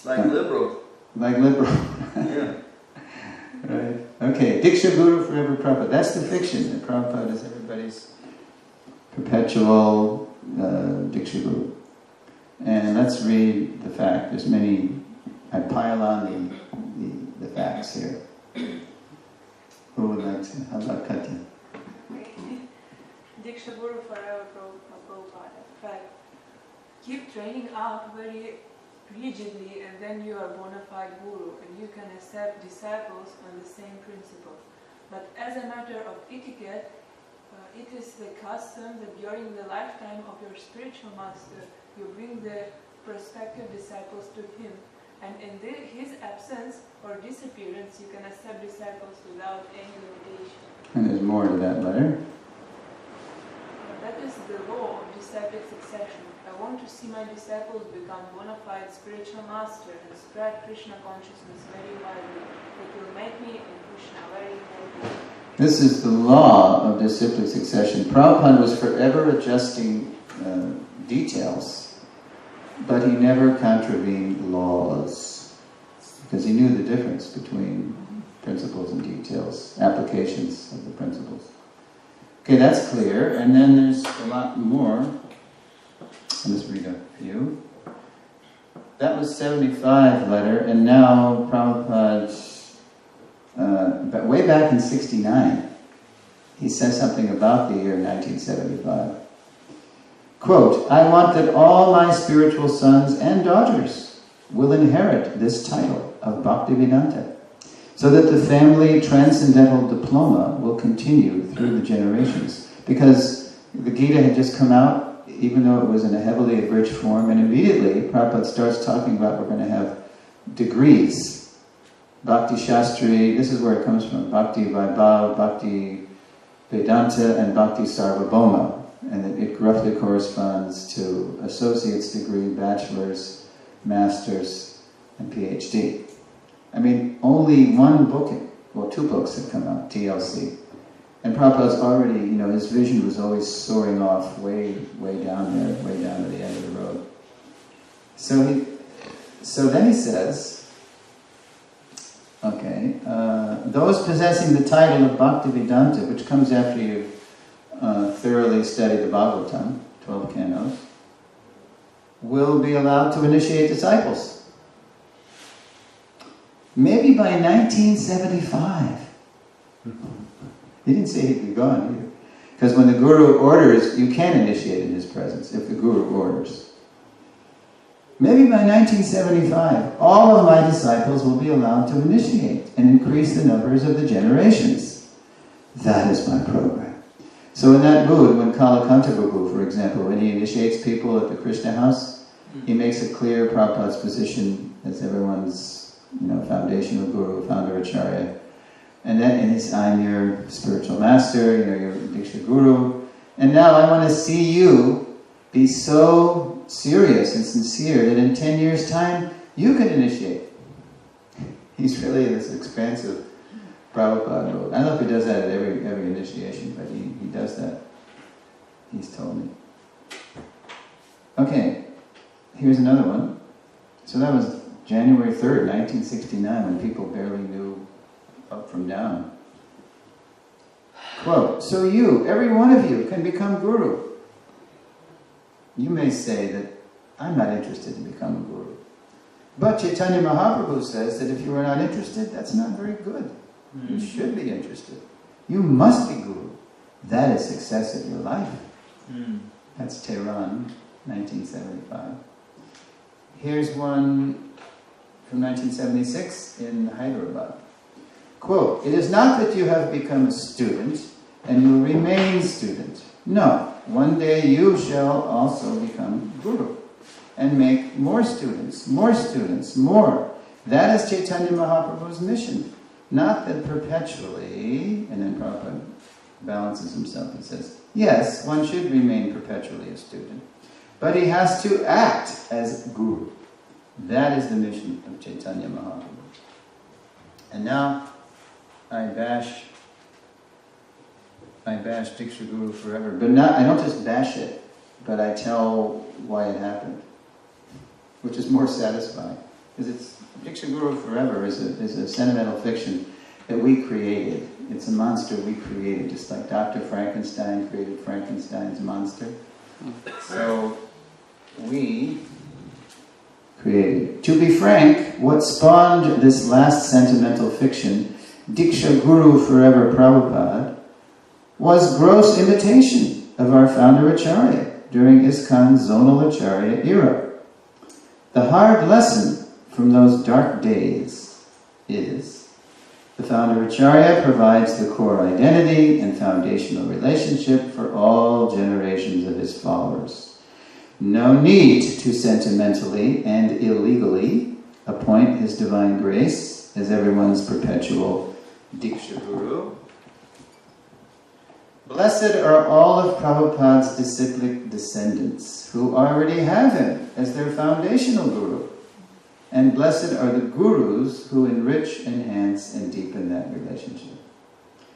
Like liberal. Like liberal. Yeah. Right. Okay, Diksha Guru forever Prabhupada. That's the fiction, that Prabhupada is everybody's perpetual Diksha Guru. And let's read the fact. There's many, I pile on the facts here. Who would like to? How about Katya? Diksha Guru forever Prabhupada. Fact. Keep training out very rigidly, and then you are bona fide guru, and you can accept disciples on the same principle. But as a matter of etiquette, it is the custom that during the lifetime of your spiritual master, you bring the prospective disciples to him, and in his absence or disappearance, you can accept disciples without any limitation. And there's more to that letter. That is the law of disciplic succession. I want to see my disciples become bona fide spiritual master and spread Krishna consciousness very widely. It will make me and Krishna very happy. This is the law of disciplic succession. Prabhupada was forever adjusting details, but he never contravened laws, because he knew the difference between principles and details, applications of the principles. Okay, that's clear. And then there's a lot more. I'll just read a few. That was 75 letter, and now Prabhupada, but way back in 69, he says something about the year 1975. Quote, I want that all my spiritual sons and daughters will inherit this title of Bhaktivedanta, so that the family transcendental diploma will continue through the generations. Because the Gita had just come out, even though it was in a heavily abridged form, and immediately Prabhupada starts talking about we're going to have degrees. Bhakti Shastri, this is where it comes from, Bhakti Vaibhav, Bhakti Vedanta, and Bhakti Sarvabhauma. And it roughly corresponds to associate's degree, bachelor's, master's, and PhD. I mean, only one book, well, 2 books have come out, TLC. And Prabhupada's already, his vision was always soaring off way down there, way down to the end of the road. So then he says, okay, those possessing the title of Bhaktivedanta, which comes after you've thoroughly studied the Bhagavatam, 12 cantos, will be allowed to initiate disciples. Maybe by 1975. He didn't say he'd be gone either. Because when the Guru orders, you can initiate in his presence, if the Guru orders. Maybe by 1975, all of my disciples will be allowed to initiate and increase the numbers of the generations. That is my program. So in that mood, when Kalakanta Prabhu, for example, when he initiates people at the Krishna house, he makes it clear Prabhupada's position as everyone's foundational guru, founder Acharya. And then I'm your spiritual master, your Diksha Guru. And now I want to see you be so serious and sincere that in 10 years' time, you can initiate. He's really in this expansive Prabhupada mode. I don't know if he does that at every initiation, but he does that. He's told me. Okay, here's another one. So that was January 3rd, 1969, when people barely knew up from down. Quote, so you, every one of you, can become guru. You may say that I'm not interested in becoming guru. But Chaitanya Mahaprabhu says that if you are not interested, that's not very good. You should be interested. You must be guru. That is success of your life. That's Tehran, 1975. Here's one from 1976 in Hyderabad. Quote, it is not that you have become a student and you will remain student. No, one day you shall also become guru and make more students, more. That is Chaitanya Mahaprabhu's mission. Not that perpetually, and then Prabhupada balances himself and says, yes, one should remain perpetually a student, but he has to act as guru. That is the mission of Chaitanya Mahaprabhu. And now, I bash Diksha Guru forever. But I don't just bash it, but I tell why it happened, which is more satisfying. Because Diksha Guru forever is a sentimental fiction that we created. It's a monster we created, just like Dr. Frankenstein created Frankenstein's monster. So, we created. To be frank, what spawned this last sentimental fiction, Diksha Guru Forever Prabhupada, was gross imitation of our founder Acharya during ISKCON's zonal Acharya era. The hard lesson from those dark days is the founder Acharya provides the core identity and foundational relationship for all generations of his followers. No need to sentimentally and illegally appoint His Divine Grace as everyone's perpetual Diksha Guru. Blessed are all of Prabhupada's disciplic descendants who already have him as their foundational guru. And blessed are the gurus who enrich, enhance, and deepen that relationship.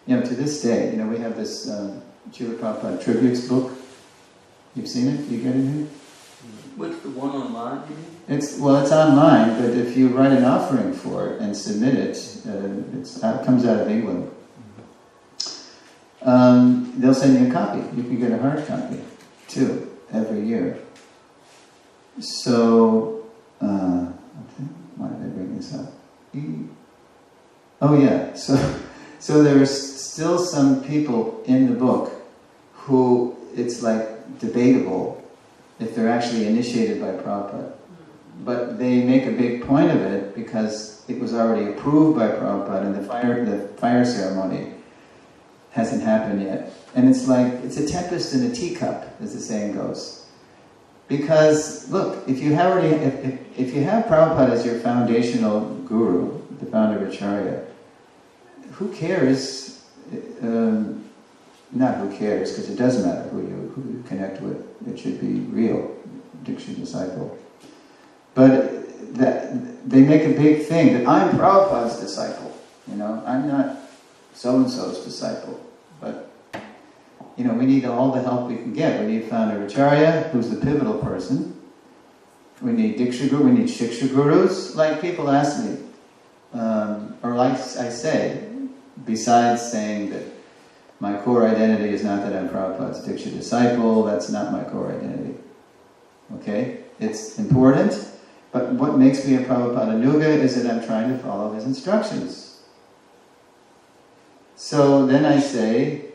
To this day, we have this Srila Prabhupada tributes book. You've seen it? You get it here? What's the one online? It's online, but if you write an offering for it and submit it, it comes out of England. They'll send you a copy. You can get a hard copy, too, every year. So, why did I bring this up? Oh yeah, so there are still some people in the book who it's like debatable if they're actually initiated by Prabhupada. But they make a big point of it because it was already approved by Prabhupada and the fire ceremony hasn't happened yet. And it's a tempest in a teacup, as the saying goes. Because, look, if you have Prabhupada as your foundational guru, the founder of Acharya, who cares? Not who cares, because it does matter who you connect with. It should be real, Diksha disciple. But they make a big thing that I'm Prabhupada's disciple. I'm not so-and-so's disciple. But, we need all the help we can get. We need founder Acharya, who's the pivotal person. We need Diksha Guru, we need Shiksha Gurus. Like people ask me, or like I say, besides saying that my core identity is not that I'm Prabhupada's Diksha disciple, that's not my core identity. Okay? It's important, but what makes me a Prabhupada Nuga is that I'm trying to follow his instructions. So then I say,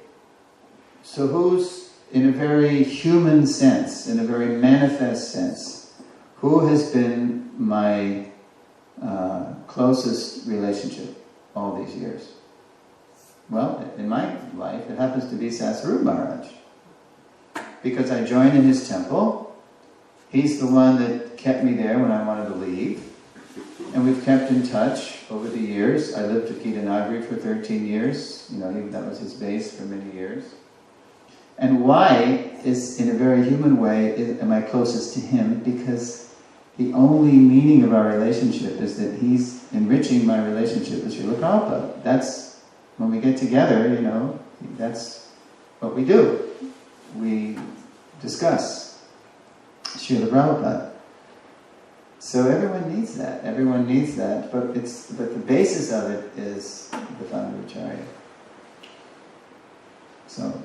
so who's, in a very human sense, in a very manifest sense, who has been my closest relationship all these years? Well, in my life, it happens to be Sasarup Maharaj. Because I joined in his temple. He's the one that kept me there when I wanted to leave. And we've kept in touch over the years. I lived at Gitanagari for 13 years. That was his base for many years. And why is, in a very human way, am I closest to him? Because the only meaning of our relationship is that he's enriching my relationship with Srila Prabhupada. That's, when we get together, that's what we do. We discuss Srila Prabhupada. So everyone needs that. Everyone needs that. But the basis of it is the founder Acharya. So,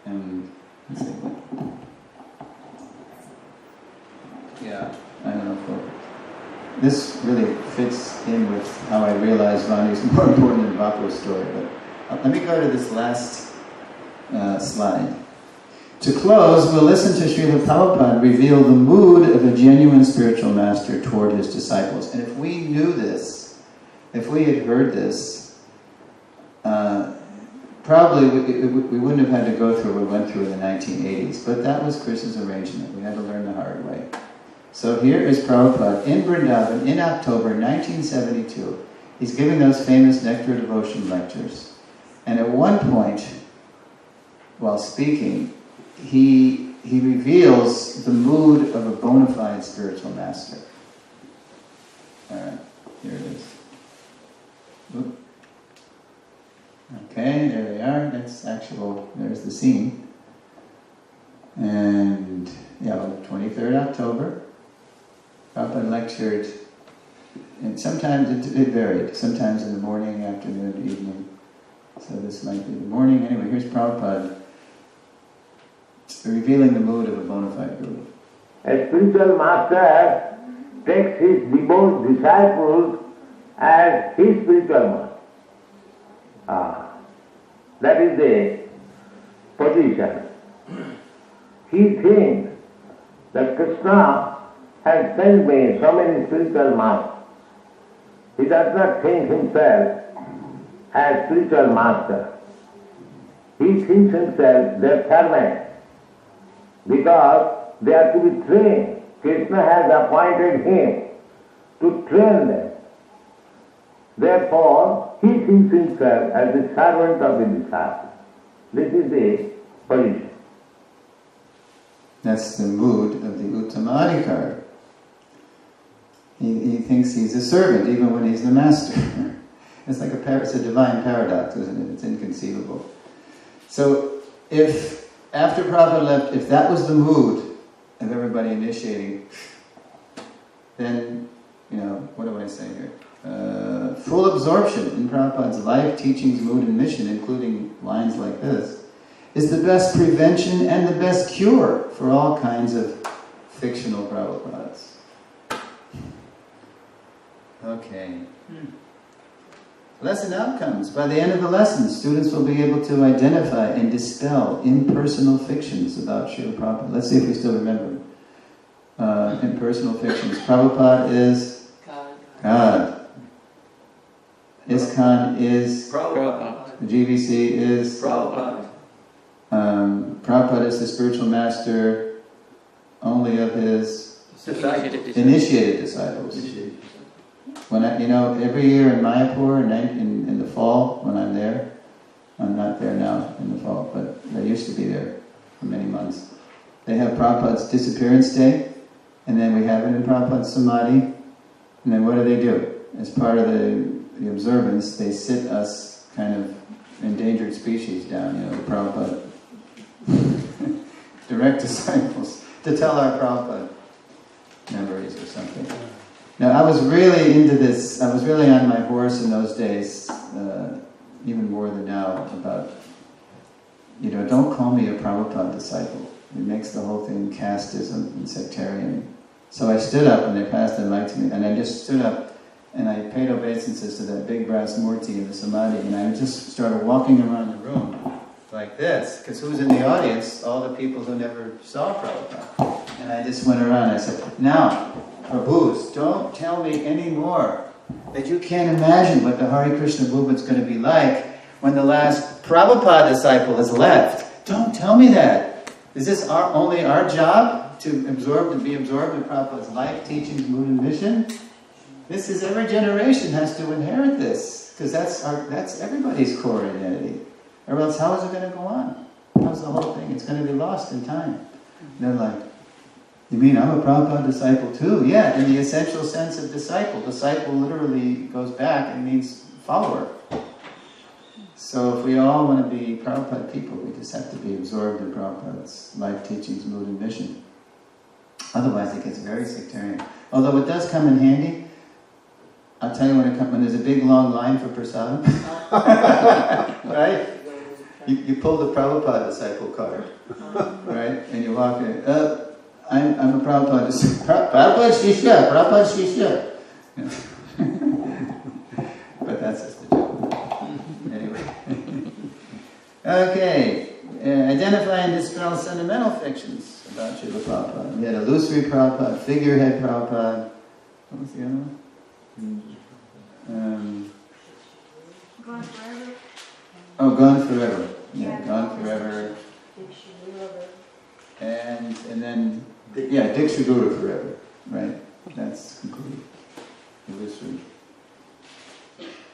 and let's see. Yeah, I don't know if this really fits in with how I realize Vani is more important than Vapu's story. But let me go to this last slide. To close, we'll listen to Srila Prabhupada reveal the mood of a genuine spiritual master toward his disciples. And if we knew this, if we had heard this, probably we wouldn't have had to go through what we went through in the 1980s. But that was Krishna's arrangement. We had to learn the hard way. So here is Prabhupada in Vrindavan in October 1972. He's giving those famous Nectar Devotion lectures. And at one point, while speaking, he reveals the mood of a bona fide spiritual master. Alright, here it is. Oop. Okay, there they are. There's the scene. And, 23rd October. Prabhupada lectured, and sometimes it varied. Sometimes in the morning, afternoon, evening. So this might be the morning. Anyway, here's Prabhupada revealing the mood of a bona fide guru. A spiritual master takes his devout disciples as his spiritual master. That is the position. He thinks that Krishna has sent me so many spiritual masters. He does not think himself as spiritual master. He thinks himself their servant, because they are to be trained. Krishna has appointed him to train them. Therefore, he thinks himself as the servant of the disciple. This is the position. That's the mood of the Uttamadhikari. He thinks he's a servant even when he's the master. It's like it's a divine paradox, isn't it? It's inconceivable. So if after Prabhupada left, if that was the mood of everybody initiating, then, what do I say here? Full absorption in Prabhupada's life, teachings, mood, and mission, including lines like this, is the best prevention and the best cure for all kinds of fictional Prabhupadas. Okay. Lesson outcomes. By the end of the lesson, students will be able to identify and dispel impersonal fictions about Srila Prabhupada. Let's see if we still remember. Impersonal fictions. Prabhupada is God. ISKCON is Prabhupada. The GBC is Prabhupada. Prabhupada is the spiritual master only of his Initiated disciples. When every year in Mayapur, in the fall, when I'm there, I'm not there now in the fall, but I used to be there for many months. They have Prabhupada's disappearance day, and then we have it in Prabhupada's Samadhi, and then what do? As part of the observance, they sit us kind of endangered species down, the Prabhupada direct disciples, to tell our Prabhupada memories or something. Now, I was really into this. I was really on my horse in those days, even more than now, about, don't call me a Prabhupada disciple. It makes the whole thing casteism and sectarian. So I stood up when they passed the mic to me, and I just stood up and I paid obeisances to that big brass murti in the Samadhi, and I just started walking around the room like this, because who's in the audience? All the people who never saw Prabhupada. And I just went around and I said, now, Prabhus, don't tell me anymore that you can't imagine what the Hare Krishna movement's going to be like when the last Prabhupada disciple has left. Don't tell me that. Is this only our job to be absorbed in Prabhupada's life, teachings, mood, and mission? This is every generation has to inherit this, because that's everybody's core identity. Or else how is it going to go on? How's the whole thing? It's going to be lost in time. And they're like, you mean I'm a Prabhupada disciple too? Yeah, in the essential sense of disciple. Disciple literally goes back and means follower. So if we all want to be Prabhupada people, we just have to be absorbed in Prabhupada's life, teachings, mood, and mission. Otherwise it gets very sectarian. Although it does come in handy. I'll tell you when there's a big long line for prasadam. Right? You pull the Prabhupada disciple card. Right? And you walk in. I'm a Prabhupada disciple. Prabhupada Shishya. But that's just a joke. Anyway. Okay. Identify and dispel sentimental fictions about Srila Prabhupada. We had illusory Prabhupada, figurehead Prabhupada. What was the other one? Gone forever. Oh, gone forever. Yeah, gone forever. And then, Diksha Guru forever. Right? That's complete. Illusory.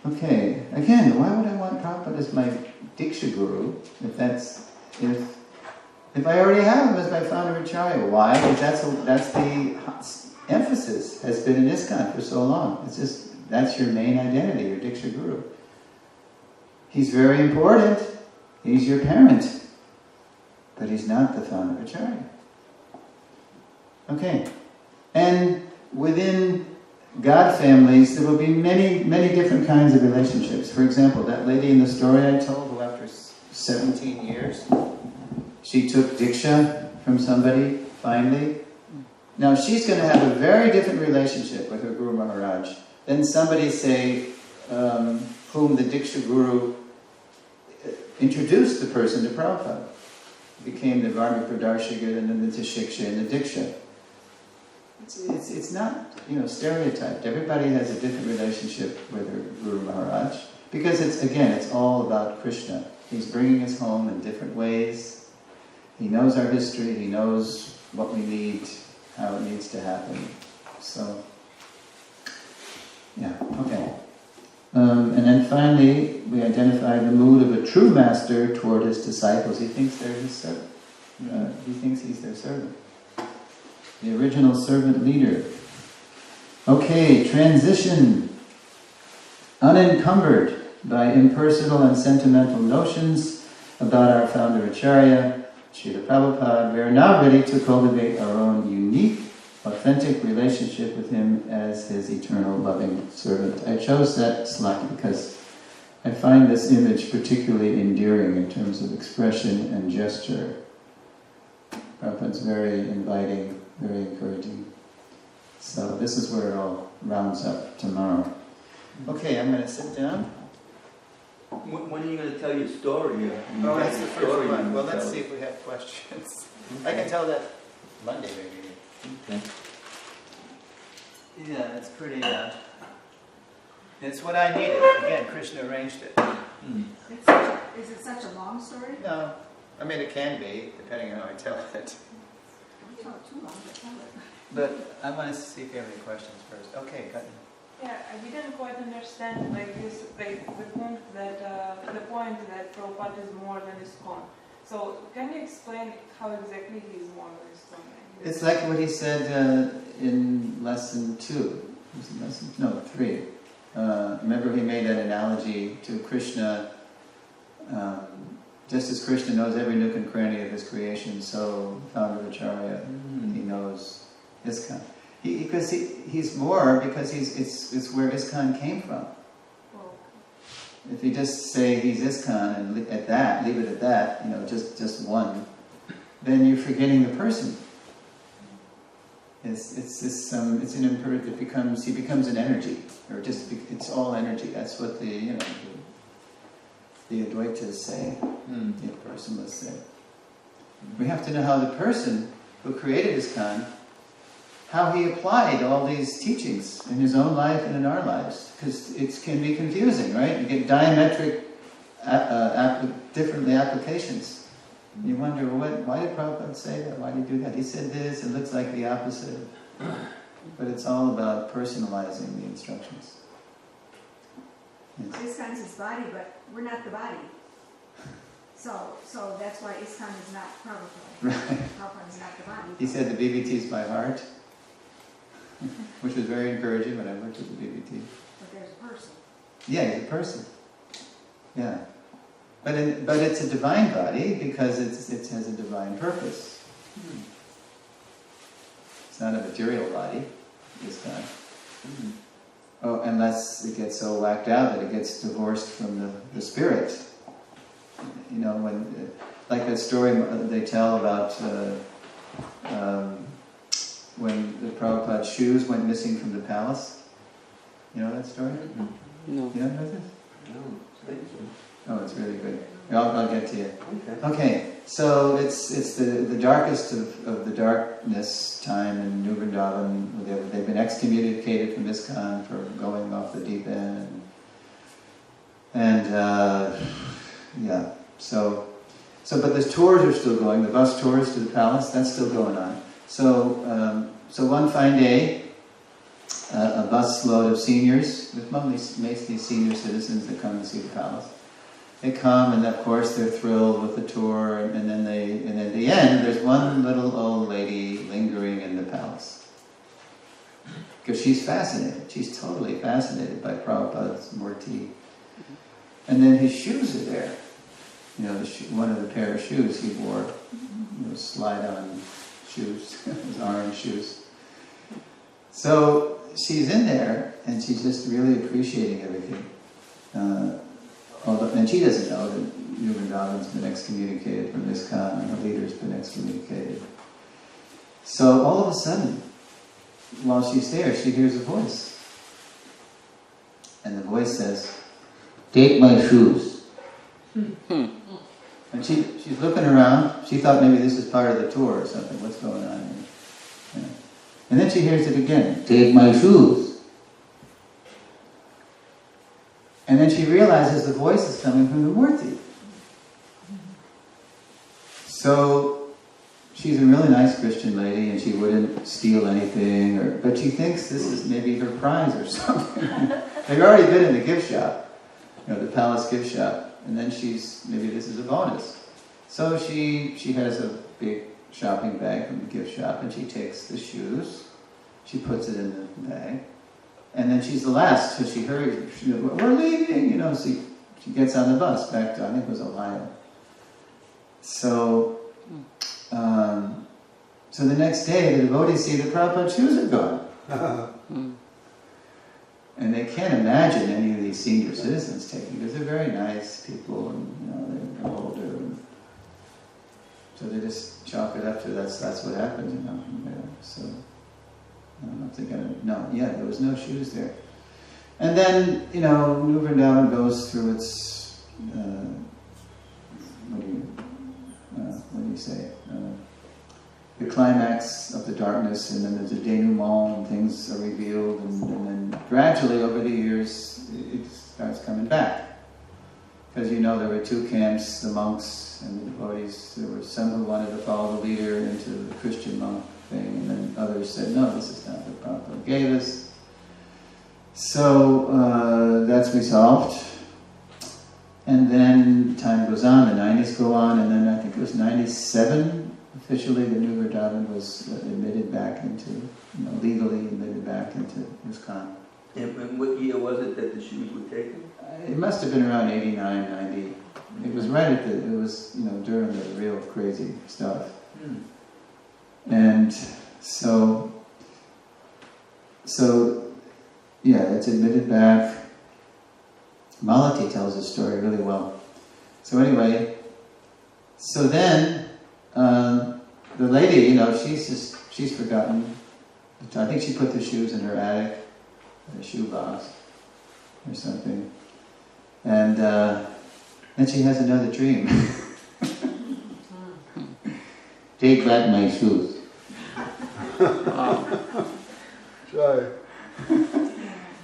Okay, again, why would I want Prabhupada as my Diksha Guru if I already have him as my founder Acharya? Why? Because that's the emphasis has been in ISKCON for so long. It's just, that's your main identity, your Diksha Guru. He's very important. He's your parent. But he's not the founder Acharya. Okay. And within God families, there will be many, many different kinds of relationships. For example, that lady in the story I told, who after 17 years, she took Diksha from somebody, finally. Now she's going to have a very different relationship with her Guru Maharaj than somebody, say, whom the Diksha Guru introduced the person to Prabhupada. Became the Varma Pradarshika and then the Shiksha and the Diksha. It's not, stereotyped. Everybody has a different relationship with their Guru Maharaj because it's all about Krishna. He's bringing us home in different ways. He knows our history. He knows what we need, how it needs to happen. So, okay. And then finally, we identify the mood of a true master toward his disciples. He thinks they're his servant. He thinks he's their servant. The original servant leader. Okay, transition. Unencumbered by impersonal and sentimental notions about our founder Acharya, Srila Prabhupada, we are now ready to cultivate our own unique, authentic relationship with him as his eternal loving servant. I chose that slide because I find this image particularly endearing in terms of expression and gesture. Prabhupada's very inviting, very encouraging. So this is where it all rounds up tomorrow. Okay, I'm going to sit down. When are you going to tell your story? Oh, that's the first one. Well, let's see if we have questions. I can tell that Monday, maybe. Okay. Yeah, it's pretty, it's what I needed. Again, Krishna arranged it. Is it such a long story? No. I mean, it can be, depending on how I tell it. Don't tell it too long, but tell it. But I want to see if you have any questions first. Okay, got it. Yeah, I didn't quite understand this, the point that Prabhupada is more than ISKCON. So can you explain how exactly he is more than ISKCON? It's like what he said in lesson 2. Was it lesson? No, 3. Remember he made that analogy to Krishna. Just as Krishna knows every nook and cranny of his creation, so founder of Acharya, he knows ISKCON. Because he's more, because it's where ISKCON came from. If you just say he's ISKCON and leave it at that, just one, then you're forgetting the person. He becomes an energy, or it's all energy. That's what the Advaitas say, the impersonalists say. We have to know how the person who created ISKCON, how he applied all these teachings in his own life and in our lives, because it can be confusing, right? You get diametric, different applications. You wonder, why did Prabhupada say that? Why did he do that? He said this, it looks like the opposite. But it's all about personalizing the instructions. Yes. ISKCON is his body, but we're not the body. So that's why ISKCON is not Prabhupada. Right. Prabhupada is not the body. He said the BBT is by heart, which was very encouraging when I worked with the BBT. But there's a person. Yeah, he's a person. Yeah. But it's a divine body because it has a divine purpose. It's not a material body, ISKCON. Oh, unless it gets so whacked out that it gets divorced from the spirit. When, like that story they tell about when the Prabhupada's shoes went missing from the palace. You know that story? No. You don't know this? No. Oh, it's really good. I'll get to you. Okay, so it's the darkest of the darkness time in New Vrindavan. They've been excommunicated from ISKCON for going off the deep end. But the tours are still going. The bus tours to the palace, that's still going on. So one fine day, a bus load of seniors, with mostly senior citizens that come to see the palace. They come, and of course they're thrilled with the tour, and then at the end, there's one little old lady lingering in the palace. Because she's fascinated. She's totally fascinated by Prabhupada's murti. And then his shoes are there. One of the pair of shoes he wore, slide-on shoes, his orange shoes. So she's in there, and she's just really appreciating everything. And she doesn't know that New Vrindavan's been excommunicated from ISKCON, and her leader's been excommunicated. So all of a sudden, while she's there, she hears a voice. And the voice says, "Take my shoes." And she's looking around. She thought maybe this is part of the tour or something. What's going on here? Yeah. And then she hears it again. "Take my shoes." And then she realizes the voice is coming from the Murti. So she's a really nice Christian lady, and she wouldn't steal anything, but she thinks this is maybe her prize or something. They've already been in the gift shop, the palace gift shop. And then maybe this is a bonus. So she has a big shopping bag from the gift shop, and she takes the shoes, she puts it in the bag, and then she's the last, so she hurries, we're leaving, so she gets on the bus back to, I think it was Ohio. So, so the next day, the devotees see the Prabhupada's shoes are gone. And they can't imagine any of these senior citizens taking, because they're very nice people, and they're older. And so they just chalk it up to that's what happened, So I don't know if they're gonna. There was no shoes there. And then New Vrindavan goes through its what do you say? The climax of the darkness, and then there's a denouement, and things are revealed, and then gradually over the years it starts coming back. Because there were two camps, the monks and the devotees. There were some who wanted to follow the leader into the Christian monk thing, and then others said, no, this is not what Prabhupada gave us. So that's resolved. And then time goes on, the 90s go on, and then I think it was 97, officially the New Vrindavan was admitted back into, legally admitted back into ISKCON. And what year was it that the shoes were taken? It must have been around 89, 90. It was right at during the real crazy stuff. And so it's admitted back. Malati tells the story really well. So anyway, so then the lady, she's forgotten. I think she put the shoes in her attic, in a shoe box or something. And then she has another dream. Take back my shoes. Shy.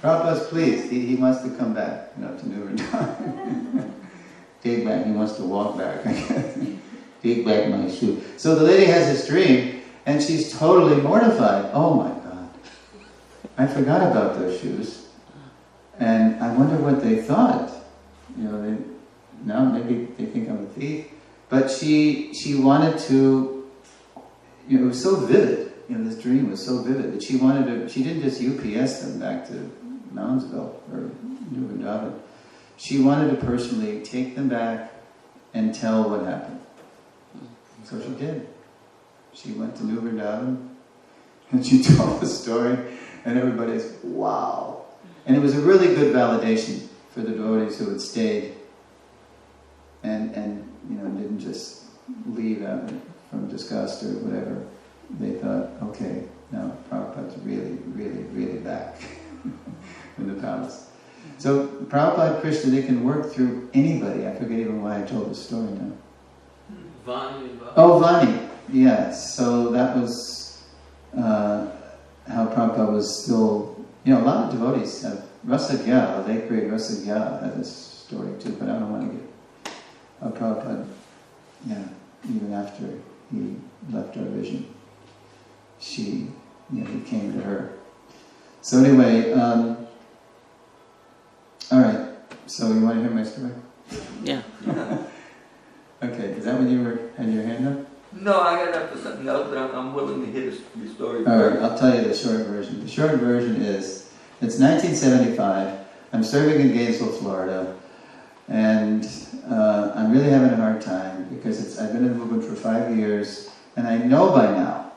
Prabhupada's pleased. He wants to come back, to New Vrindavan. Take back. He wants to walk back. Take back my shoe. So the lady has this dream, and she's totally mortified. Oh my God! I forgot about those shoes, and I wonder what they thought. Now maybe they think I'm a thief. But she wanted to. It was so vivid. This dream was so vivid that she wanted to. She didn't just UPS them back to Moundsville or New Vrindavan. She wanted to personally take them back and tell what happened. So she did. She went to New Vrindavan and she told the story, and everybody's wow. And it was a really good validation for the devotees who had stayed and didn't just leave out from disgust or whatever. They thought, okay, now Prabhupada's really, really, really back in the palace. So Prabhupada, Krishna, they can work through anybody. I forget even why I told this story now. Vani. Oh, Vani. Yeah. So that was how Prabhupada was still. A lot of devotees have Rasagya. The late great Rasagya had this story too, but I don't want to get Prabhupada. Yeah, even after he left our vision, he came to her. So anyway, all right. So you want to hear my story? Yeah. Okay. Is that when you had your hand up? No, I got up for something else, but I'm willing to hear the story. All right. I'll tell you the short version. The short version is, it's 1975. I'm serving in Gainesville, Florida, and I'm really having a hard time because I've been in the movement for 5 years, and I know by now.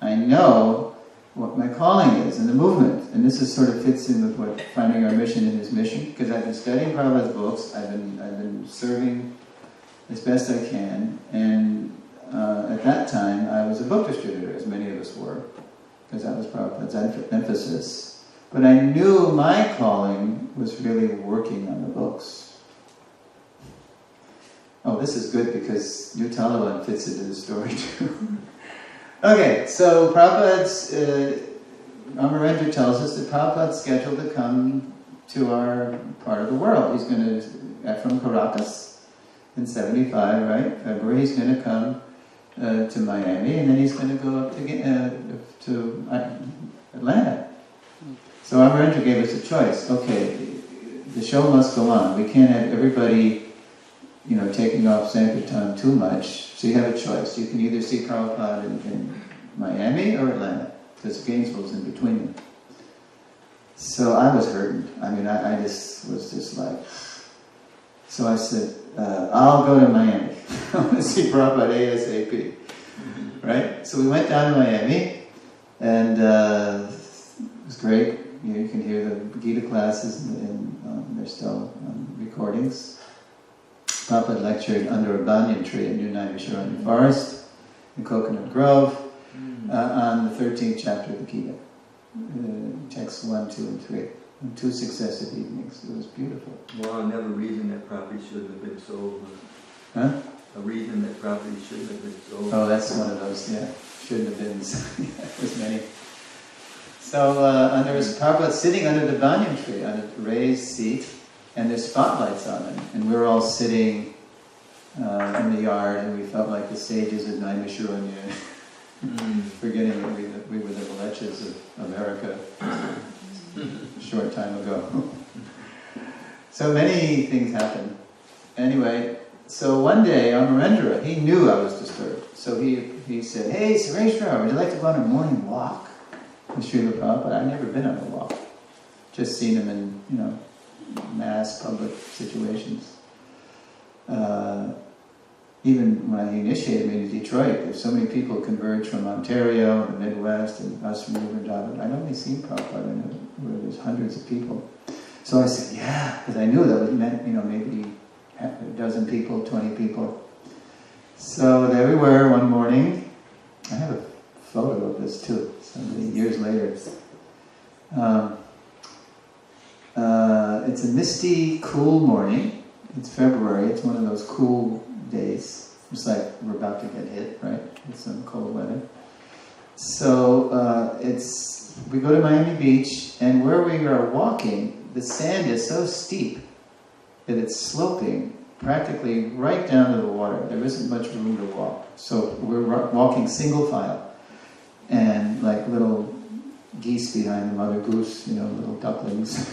I know what my calling is in the movement, and this is sort of fits in with what finding our mission in his mission. Because I've been studying Prabhupada's books, I've been serving as best I can, and at that time I was a book distributor, as many of us were, because that was Prabhupada's emphasis. But I knew my calling was really working on the books. Oh, this is good because New Talavana fits into the story too. Okay, so Prabhupada's, Amarendra tells us that Prabhupada's scheduled to come to our part of the world. He's going to, from Caracas in 75, right? February, he's going to come to Miami, and then he's going to go up to Atlanta. So Amarendra gave us a choice. Okay, the show must go on. We can't have everybody, taking off Sankirtan too much. So you have a choice. You can either see Prabhupada in Miami or Atlanta, because Gainesville's in between them. So I was hurting. I just was just like... So I said, I'll go to Miami. I want to see Prabhupada ASAP. Right? So we went down to Miami, and it was great. You can hear the Gita classes, and they're still recordings. Prabhupada lectured under a banyan tree in New Naimisharanya Forest, in Coconut Grove, on the 13th chapter of the Gita. Texts 1, 2, and 3. On 2 successive evenings. It was beautiful. Well, another reason that probably shouldn't have been sold. Huh? A reason that probably shouldn't have been sold. Oh, that's one of those, yeah. Shouldn't have been. There's many. So, and there was Prabhupada sitting under the banyan tree on a raised seat, and there's spotlights on him. And we were all sitting in the yard, and we felt like the sages of Naimisharanya, forgetting that we were the Malechas of America a short time ago. So many things happened. Anyway, so one day, Amarendra, he knew I was disturbed. So he said, "Hey, Suresvara, would you like to go on a morning walk with Srila Prabhupada?" I'd never been on a walk. Just seen him in, mass public situations. Even when he initiated me to Detroit, there's so many people converged from Ontario, the Midwest, and us from Vrindavan. I'd only seen Prabhupada where there's hundreds of people. So I said, yeah, because I knew that was meant, maybe a dozen people, 20 people. So there we were one morning. I have a photo of this too, so many years later. It's a misty, cool morning. It's February. It's one of those cool days. It's like we're about to get hit, right? With some cold weather. So we go to Miami Beach, and where we are walking, the sand is so steep that it's sloping practically right down to the water. There isn't much room to walk. So we're walking single file, and like little geese behind the mother goose, little ducklings.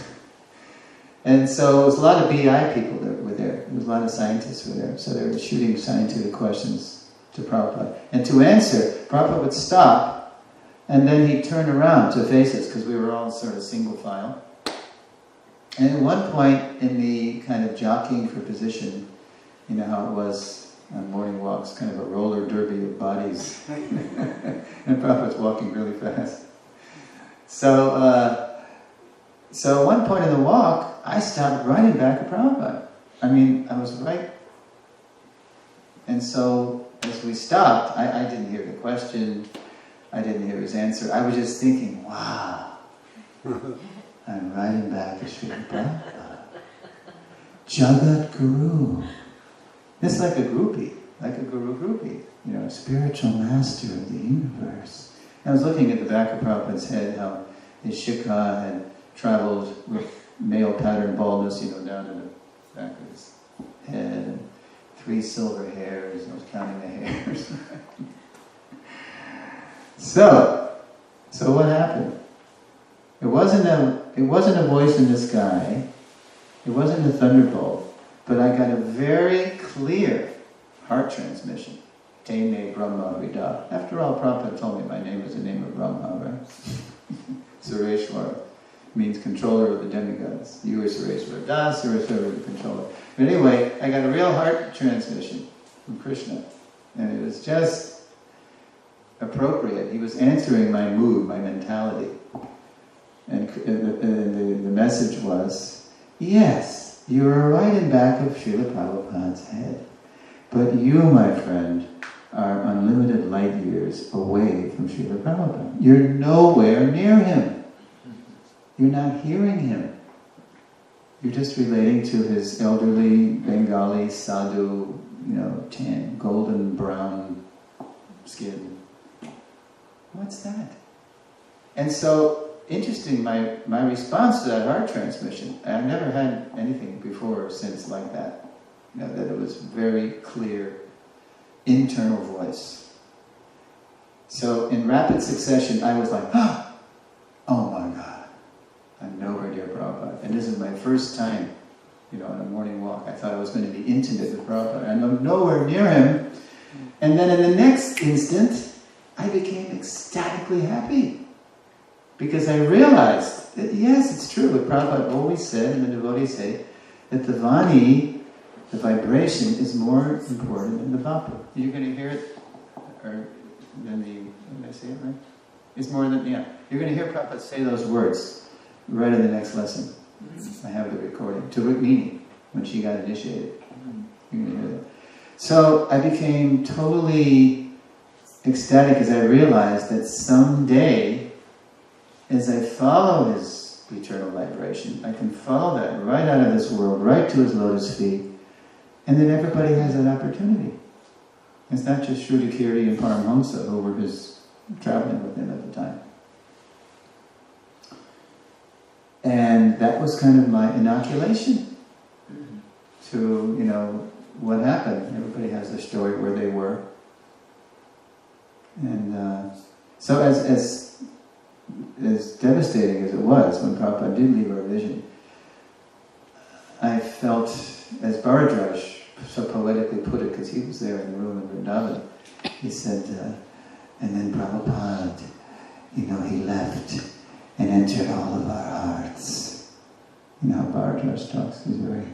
And so it was a lot of BI people that were there. There was a lot of scientists were there. So they were shooting scientific questions to Prabhupada. And to answer, Prabhupada would stop, and then he'd turn around to face us, because we were all sort of single file. And at one point in the kind of jockeying for position, you know how it was on morning walks, kind of a roller derby of bodies. And Prabhupada's walking really fast. So at one point in the walk, I stopped right in back of Prabhupada. I was right. And so as we stopped, I didn't hear the question, I didn't hear his answer. I was just thinking, wow, I'm right in back of Srila Prabhupada. Jagat Guru. It's like a groupie, like a guru groupie, spiritual master of the universe. I was looking at the back of Prabhupada's head, how his shikha had traveled with male pattern baldness, down to the back of his head, and 3 silver hairs. I was counting the hairs. So what happened? It wasn't a voice in the sky. It wasn't a thunderbolt, but I got a very clear heart transmission. Te me Brahma Vida. After all, Prabhupada told me my name is the name of Brahma, right? Suresvara means controller of the demigods. You are Suresvara. Suresvara, the controller. But anyway, I got a real heart transmission from Krishna. And it was just appropriate. He was answering my mood, my mentality. And the message was, yes, you are right in back of Srila Prabhupada's head. But you, my friend, are unlimited light years away from Srila Prabhupada. You're nowhere near him. You're not hearing him. You're just relating to his elderly Bengali sadhu, tan, golden brown skin. What's that? And so, interesting, my response to that heart transmission, I've never had anything before or since like that. That it was very clear, internal voice. So in rapid succession, I was like, oh my God, I'm nowhere near Prabhupada. And and this is my first time, on a morning walk. I thought I was going to be intimate with Prabhupada. I'm nowhere near him. And then in the next instant, I became ecstatically happy. Because I realized that, yes, it's true what Prabhupada always said, and the devotees say, that the Vani, the vibration, is more important than the Vapu. You're going to hear it, or than the, did I say it right? It's more than, yeah. You're going to hear Prabhupada say those words right in the next lesson. I have the recording. To Rukmini, when she got initiated. You're going to hear that. So I became totally ecstatic as I realized that someday, as I follow his eternal vibration, I can follow that right out of this world, right to his lotus feet, and then everybody has that opportunity. It's not just Shrudakirti and Paramhamsa who were traveling with him at the time. And that was kind of my inoculation to, what happened. Everybody has their story where they were. And so as devastating as it was when Prabhupada did leave our vision, I felt, as Bharadraj so poetically put it, because he was there in the room in Vrindavan, he said, and then Prabhupada, he left and entered all of our hearts. You know how Bharadraj talks, he's very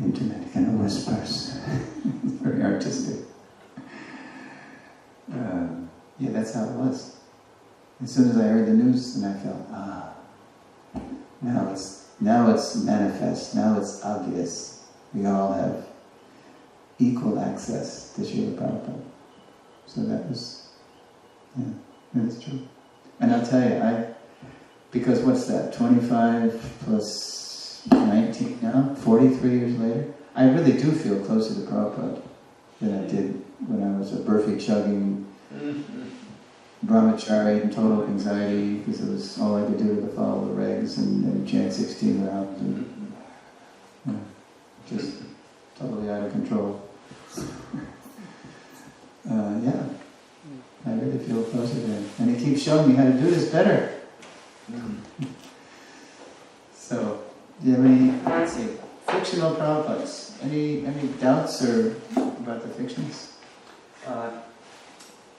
intimate, kind of whispers, very artistic. Yeah, that's how it was. As soon as I heard the news, and I felt, now it's manifest, now it's obvious. We all have equal access to Srila Prabhupada. So that was, that's true. And I'll tell you, because what's that, 25 plus 19 now, 43 years later, I really do feel closer to Prabhupada than I did when I was a Burfi-chugging brahmachari in total anxiety, because it was all I could do to follow the regs and chant 16 rounds and just totally out of control. I really feel closer to him. And he keeps showing me how to do this better. So, do you have any, let's see, fictional Prabhupads? Any doubts about the fictions?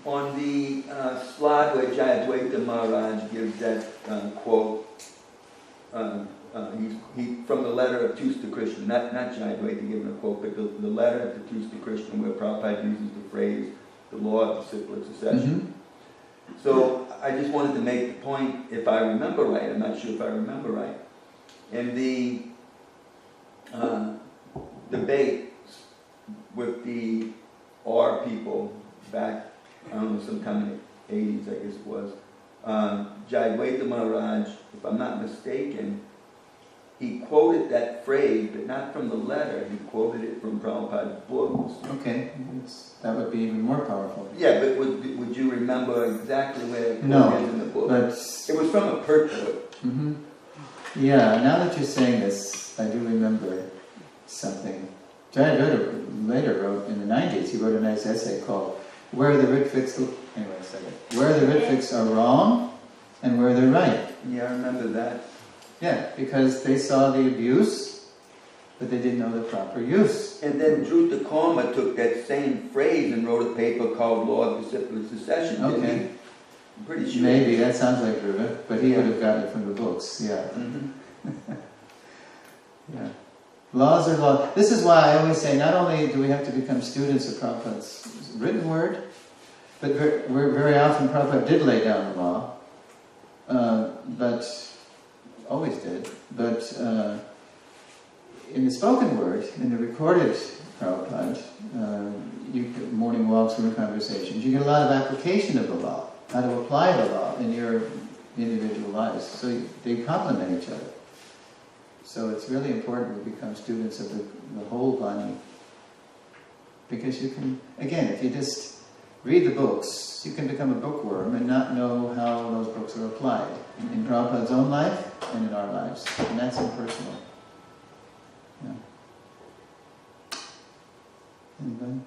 On the slide where Jayadvaita Maharaj gives that quote, he from the letter of Tusta Krishna, not Jayadvaita giving a quote, but the letter to Tusta Krishna where Prabhupada uses the phrase, the law of disciplic succession. So I just wanted to make the point, if I remember right, I'm not sure if I remember right, in the debate with the R people back, I don't know, sometime in the 80s, I guess it was, Jayadvaita Maharaj, if I'm not mistaken, he quoted that phrase, but not from the letter, he quoted it from Prabhupada's books. Okay, that would be even more powerful. Yeah, but would you remember exactly where it is in the book? But it was from a purport. Yeah, now that you're saying this, I do remember something. Jayadvaita later wrote, in the 90s, he wrote a nice essay called Where the Ritviks are wrong and where they're right. Yeah, I remember that. Yeah, because they saw the abuse, but they didn't know the proper use. And then Dhruta Karma took that same phrase and wrote a paper called Law of Disciplic Succession. Okay. I'm pretty sure. Maybe, that sounds like Dhruva, but he would have gotten it from the books, yeah. Yeah. Laws are laws. This is why I always say, not only do we have to become students of Prabhupada's written word, but very often Prabhupada did lay down the law, but always did. But in the spoken word, in the recorded Prabhupada, morning walks, room conversations, you get a lot of application of the law, how to apply the law in your individual lives. So they complement each other. So it's really important to become students of the whole Vani. Because you can, again, if you just read the books, you can become a bookworm and not know how those books are applied in Prabhupada's own life and in our lives. And that's impersonal. Yeah. Anybody?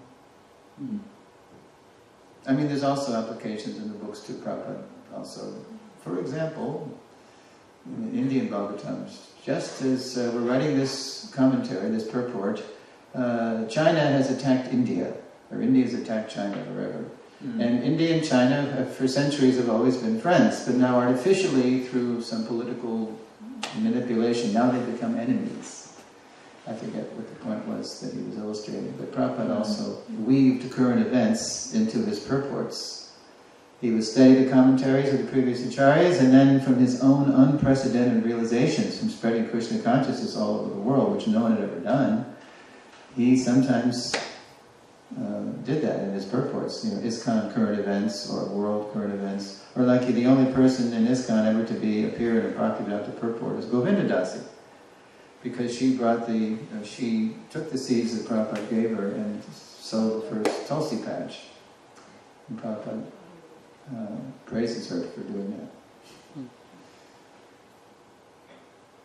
I mean, there's also applications in the books to Prabhupada also. For example, in Indian Bhagavatams. Just as we're writing this commentary, this purport, China has attacked India, or India has attacked China, wherever. And India and China have, for centuries have always been friends, but now artificially, through some political manipulation, now they've become enemies. I forget what the point was that he was illustrating, but Prabhupada also weaved current events into his purports. He would study the commentaries of the previous Acharyas, and then from his own unprecedented realizations from spreading Krishna consciousness all over the world, which no one had ever done, he sometimes did that in his purports. ISKCON current events, or world current events, or like the only person in ISKCON ever to appear in a Bhaktivedanta purport is Govinda Dasi, because she took the seeds that Prabhupada gave her and sowed the first Tulsi patch. And Prabhupada praises her for doing that.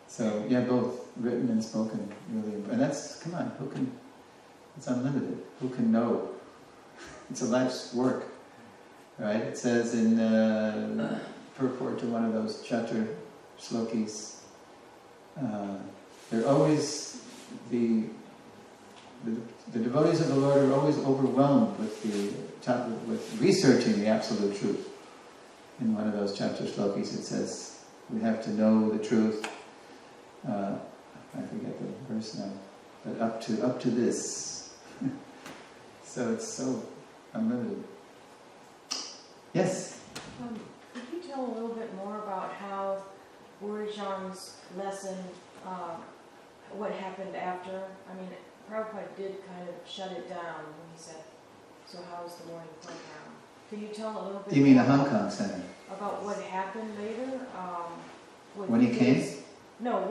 So, yeah, both written and spoken, really. And that's, come on, it's unlimited. Who can know? It's a life's work, right? It says in purport to one of those chatur slokis, they're always, the devotees of the Lord are always overwhelmed with researching the absolute truth. In one of those chapter slokis it says, we have to know the truth, I forget the verse now, but up to this. So it's so unlimited. Yes? Could you tell a little bit more about how Burijan's lesson, what happened after? I mean, Prabhupada did kind of shut it down when he said, so how's the morning program? Can you tell a little bit You mean more the Hong Kong Center? About what happened later? When he came? No,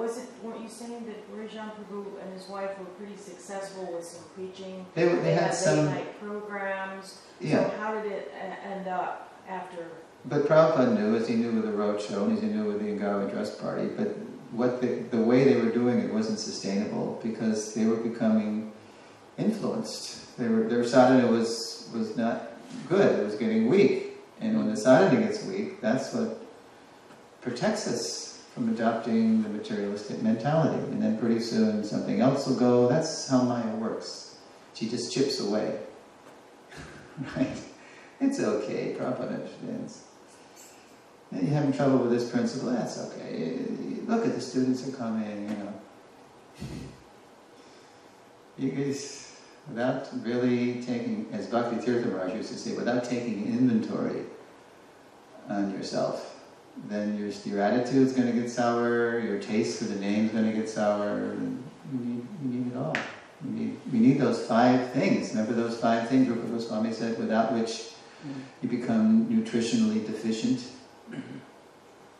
weren't you saying that Burijan Prabhu and his wife were pretty successful with some preaching? They had some late-night programs. Yeah. So how did it end up after? But Prabhupada knew, as he knew with the roadshow, and as he knew with the Ingawa dress party, but the way they were doing it wasn't sustainable, because they were becoming influenced. Their sadhana was not good, it was getting weak. And when the sadhana gets weak, that's what protects us from adopting the materialistic mentality. And then pretty soon something else will go. That's how Maya works. She just chips away. Right? It's okay, Prabhupada understands. And you're having trouble with this principle, that's okay. Look at the students are coming, You guys, without really taking, as Bhakti Tirtha Maharaj used to say, without taking inventory on yourself, then your attitude's going to get sour, your taste for the name's going to get sour, and you need it all. We need those 5 things. Remember those 5 things Rupa Goswami said, without which you become nutritionally deficient?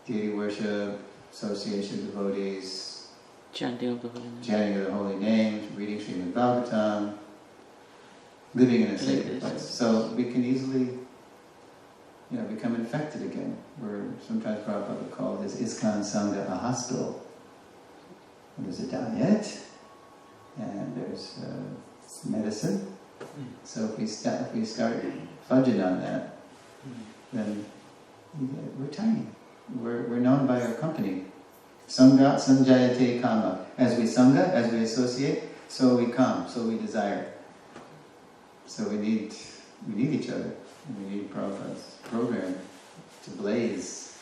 Deity worship, association of devotees, chanting of the holy name, reading Srimad Bhagavatam, living in a sacred place. So we can easily become infected again. Where sometimes Prabhupada would call his ISKCON Sangha a hospital. There's a diet, and there's medicine. So if we start fudging on that, then we're tiny. We're known by our company. Sangha sanjayate kama. As we sangha, as we associate, so we come, so we desire. So we need each other. We need Prabhupada's program to blaze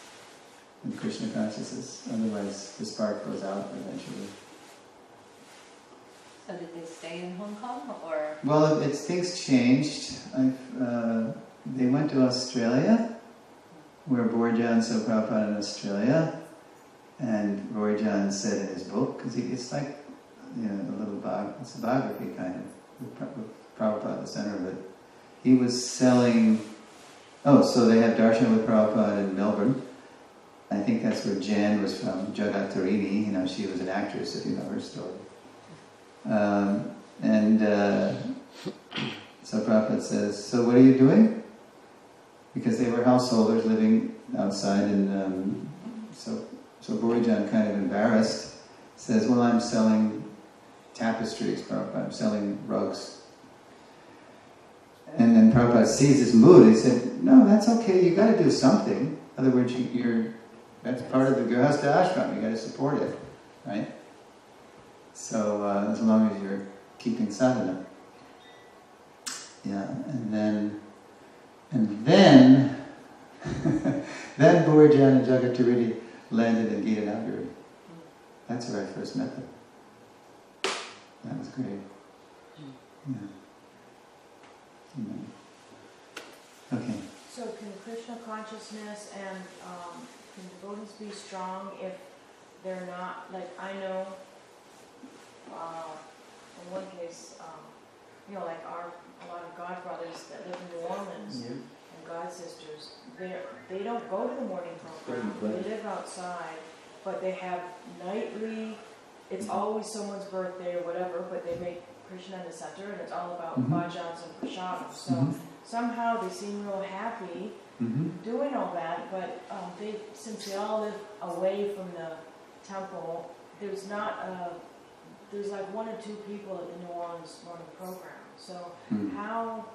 in Krishna consciousness. Otherwise, the spark goes out eventually. So did they stay in Hong Kong, or? Well, things changed. They went to Australia, where Burijan saw Prabhupada in Australia, and Burijan said in his book, because it's like, it's a biography kind of, with Prabhupada at the center of it. He was selling, so they had darshan with Prabhupada in Melbourne. I think that's where Jan was from, Jagat Tarini, she was an actress, if you know her story. So Prabhupada says, so what are you doing? Because they were householders living outside, and so Burijan, kind of embarrassed, says, well, I'm selling tapestries, Prabhupada, I'm selling rugs. And then Prabhupada sees his mood, he said, no, that's okay, you got to do something. In other words, you're That's part of the Grihastha ashram. You got to support it, right? So as long as you're keeping sadhana. Yeah, and then then Bhurijan and Jagatariti landed in Gita Nagari. That's where I first met them. That was great. Yeah. Okay. So can Krishna consciousness and can devotees be strong if they're not, like I know in one case, like a lot of God brothers that live in New Orleans and God sisters, they don't go to the morning program. They live outside, but they have nightly, it's always someone's birthday or whatever, but they make Krishna in the center and it's all about bhajans and prasadam. So somehow they seem real happy doing all that, but since they all live away from the temple, there's like 1 or 2 people at the New Orleans morning program. So how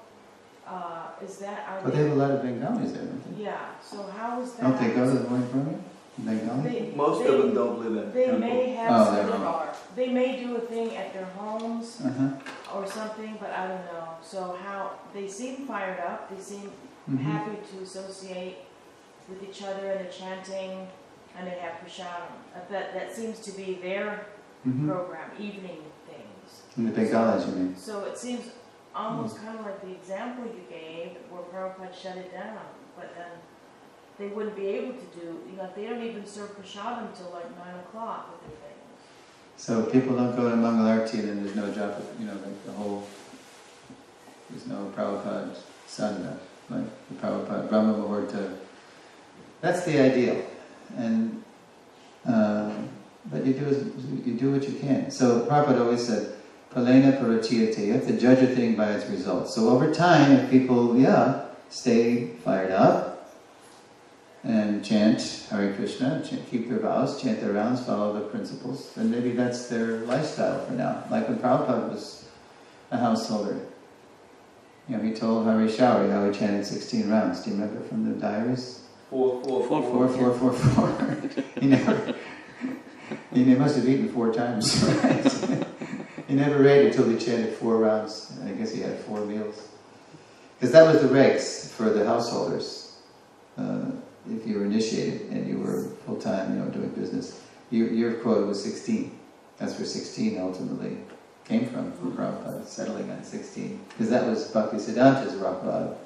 is that? But they have a lot of Bengalis there, don't they? Yeah. So how is that? Don't they go to the morning program? Bengali? Most of them don't live at They temple. may have they may do a thing at their homes or something, but I don't know. So how they seem fired up. They seem happy to associate with each other and the chanting, and they have prasadam. That seems to be their program, evening things. In the Bengalis, you mean? So it seems almost kind of like the example you gave, where Prabhupada shut it down, but then they wouldn't be able to do, they don't even serve prasadam until like 9 o'clock with their things. So people don't go to Mangal Arti and then there's no japa, like the whole, there's no Prabhupada sadhana, like the Prabhupada Brahma Muhurta. That's the ideal. And but you do what you can. So Prabhupada always said, Palena parachiyate, you have to judge a thing by its results. So over time, if people, stay fired up and chant Hare Krishna, keep their vows, chant their rounds, follow the principles, then maybe that's their lifestyle for now. Like when Prabhupada was a householder, he told Hari Shauri how he chanted 16 rounds. Do you remember from the diaries? 4, 4, 4, 4, 4, 4, 4. He must have eaten 4 times, right? He never ate until he chanted 4 rounds. I guess he had 4 meals. Because that was the regs for the householders. If you were initiated and you were full-time, doing business, your quota was 16. That's where 16 ultimately came from Prabhupada, settling on 16. Because that was Bhaktisiddhanta's Prabhupada.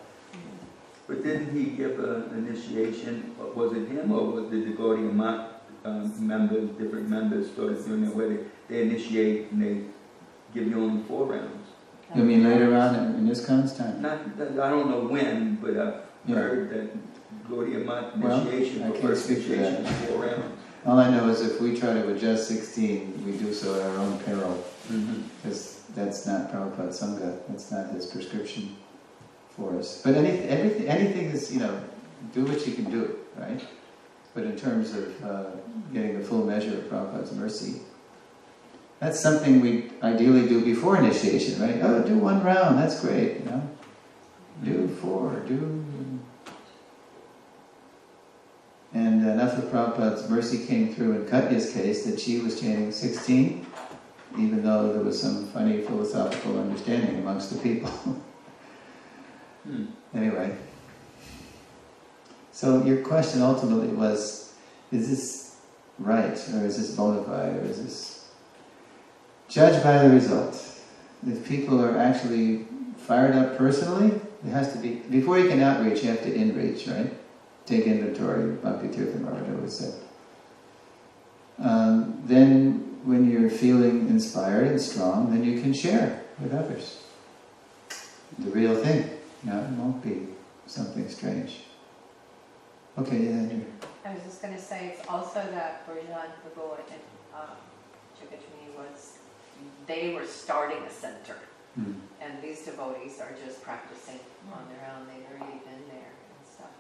But didn't he give an initiation? Was it him or was the Gaudiya Math members, different members, started doing it where they initiate and they give you only 4 rounds? You mean later on in ISKCON's time? I don't know when, but I've heard that Gaudiya Math initiation, for first initiation is 4 rounds. All I know is if we try to adjust 16, we do so at our own peril. Because that's not Prabhupada Sangha, that's not his prescription for us. But anything is, do what you can do, right? But in terms of getting the full measure of Prabhupada's mercy, that's something we ideally do before initiation, right? Oh, do 1 round, that's great, Do 4, And enough of Prabhupada's mercy came through in Katya's case that she was chanting 16, even though there was some funny philosophical understanding amongst the people. Anyway. So your question ultimately was, is this right, or is this bona fide, or is this... Judge by the result. If people are actually fired up personally, it has to be... Before you can outreach, you have to in-reach, right? Take inventory, Bhakti Tirtha Maharaj always said. Then, when you're feeling inspired and strong, then you can share with others. The real thing. It won't be something strange. Okay, Andrew. I was just going to say, it's also that Bhurijan, Prabhu, and Chikachuni they were starting a center. And these devotees are just practicing on their own. They've already been there and stuff.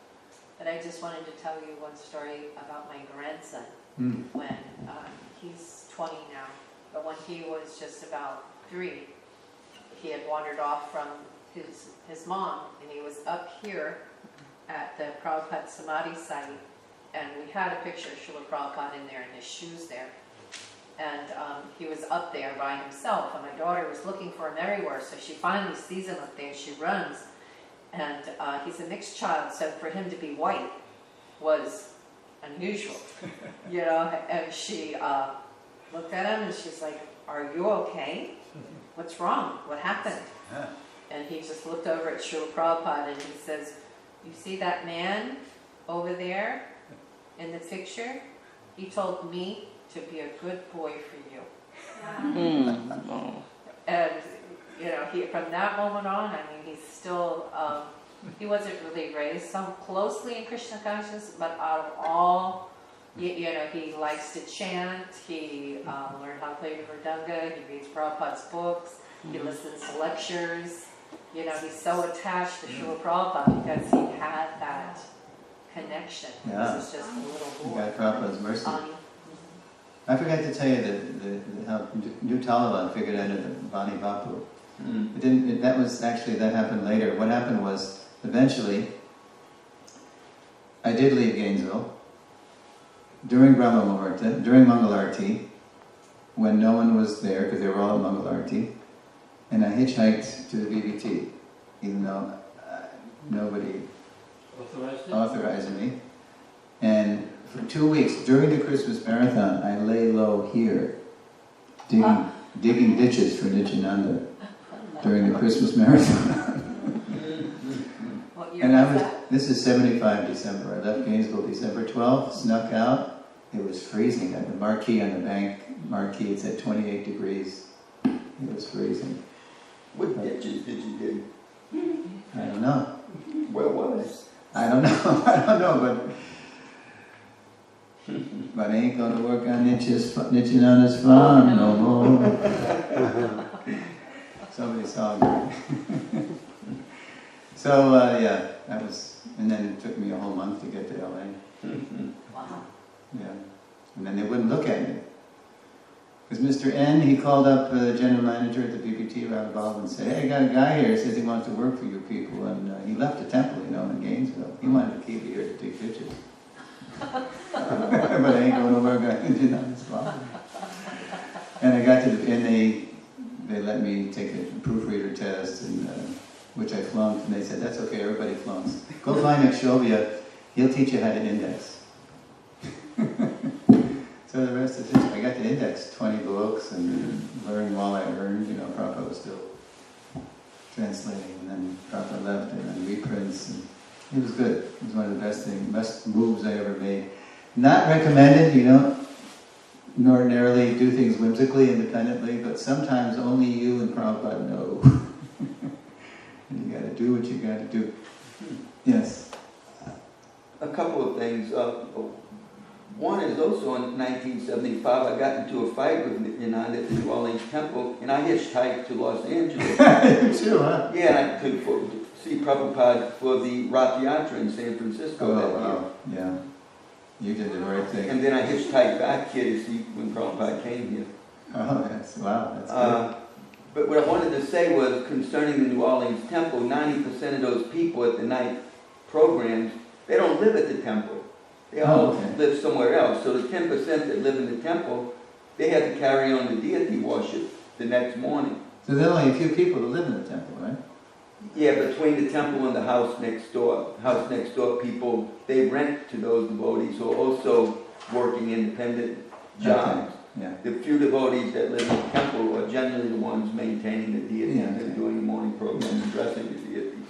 But I just wanted to tell you one story about my grandson. When he's 20 now, but when he was just about 3, he had wandered off from his mom, and he was up here at the Prabhupada Samadhi site, and we had a picture of Srila Prabhupada in there in his shoes there. And he was up there by himself, and my daughter was looking for him everywhere, so she finally sees him up there, she runs. And he's a mixed child, so for him to be white was unusual, you know, and she looked at him and she's like, "Are you okay? What's wrong? What happened?" And he just looked over at Srila Prabhupada and he says, "You see that man over there in the picture? He told me to be a good boy for you." And, you know, from that moment on, I mean, he's still, he wasn't really raised so closely in Krishna consciousness, but out of all, you know, he likes to chant, he learned how to play the mridanga, he reads Prabhupada's books, he listens to lectures. You know, he's so attached to Srila Prabhupada because he had that connection. Yeah. This is just a little more. You got Prabhupada's mercy. I forgot to tell you that how New Talavana figured out the Vani Bapu. It didn't. That happened later. What happened was, eventually, I did leave Gainesville during Brahma Muhurta, during Mangalarti, when no one was there because they were all at Mangalarti, and I hitchhiked to the BBT, even though nobody authorized me. And for 2 weeks during the Christmas marathon, I lay low here, digging ditches for Nityananda during the Christmas marathon. And this is 75 December. I left Gainesville December 12th, snuck out. It was freezing. At the marquee on the bank marquee, it said 28 degrees. It was freezing. What ditches did you dig? I don't know. Where was? I don't know. I don't know, but I ain't going to work on Nityananda's farm no more. Somebody saw me. So, yeah, that was, and then it took me a whole month to get to LA. Wow. Yeah. And then they wouldn't look at me. Because Mr. N, he called up the general manager at the BBT around Bob and said, "Hey, I got a guy here, says he wants to work for you people." And he left the temple, you know, in Gainesville. He wanted to keep me here to dig ditches. But I ain't going to work on this farm. And I got to they let me take a proofreader test, and which I flunked, and they said, "That's okay, everybody flunks. Go find Akshovya, he'll teach you how to index." So the rest is history. I got to index 20 books and learn while I earned. You know, Prabhupada was still translating, and then Prabhupada left, and then reprints. And it was good. It was one of the best moves I ever made. Not recommended, you know. Ordinarily do things whimsically, independently, but sometimes only you and Prabhupada know. And you got to do what you got to do. Yes. A couple of things. One is also in 1975, I got into a fight with Nityananda at the New Orleans Temple, and I hitchhiked to Los Angeles. You too, huh? Yeah, to see Prabhupada for the Rath Yatra in San Francisco that year. Yeah. You did the right thing. And then I hitchhiked back here to see when Prabhupada came here. Oh, yes. Wow, that's good. But what I wanted to say was, concerning the New Orleans Temple, 90% of those people at the night programs, they don't live at the temple. They all live somewhere else. So the 10% that live in the temple, they have to carry on the deity worship the next morning. So there are only a few people that live in the temple, right? Yeah, between the temple and the house next door. House next door people, they rent to those devotees who are also working independent jobs. Yeah. The few devotees that live in the temple are generally the ones maintaining the deity and doing the morning program and dressing the deities.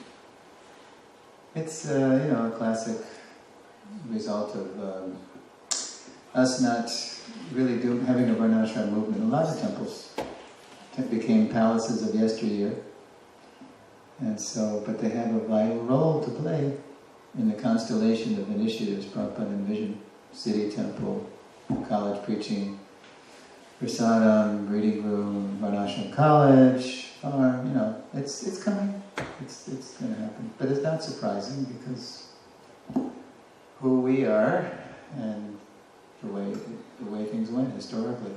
It's, a classic result of us not really having a Varnashram movement. A lot of temples became palaces of yesteryear. And so, but they have a vital role to play in the constellation of initiatives Prabhupada envisioned. City temple, college preaching, prasadam, reading room, Varnashram college, farm, it's coming. It's going to happen. But it's not surprising because who we are and the way things went historically.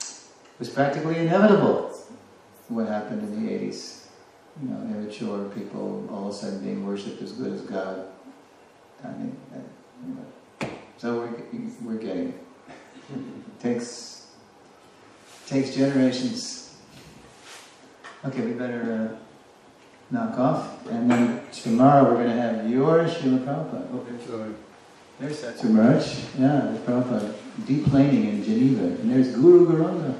It was practically inevitable what happened in the 80s. Immature people all of a sudden being worshipped as good as God. I mean, So we're getting it. Takes generations. Okay, we better knock off, and then tomorrow we're going to have your Srila Prabhupada. Okay. There's Satsumaj, yeah, the Prabhupada, deplaning in Geneva, and there's Guru Garanga.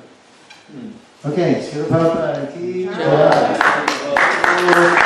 Okay, Srila Prabhupada, ki jai.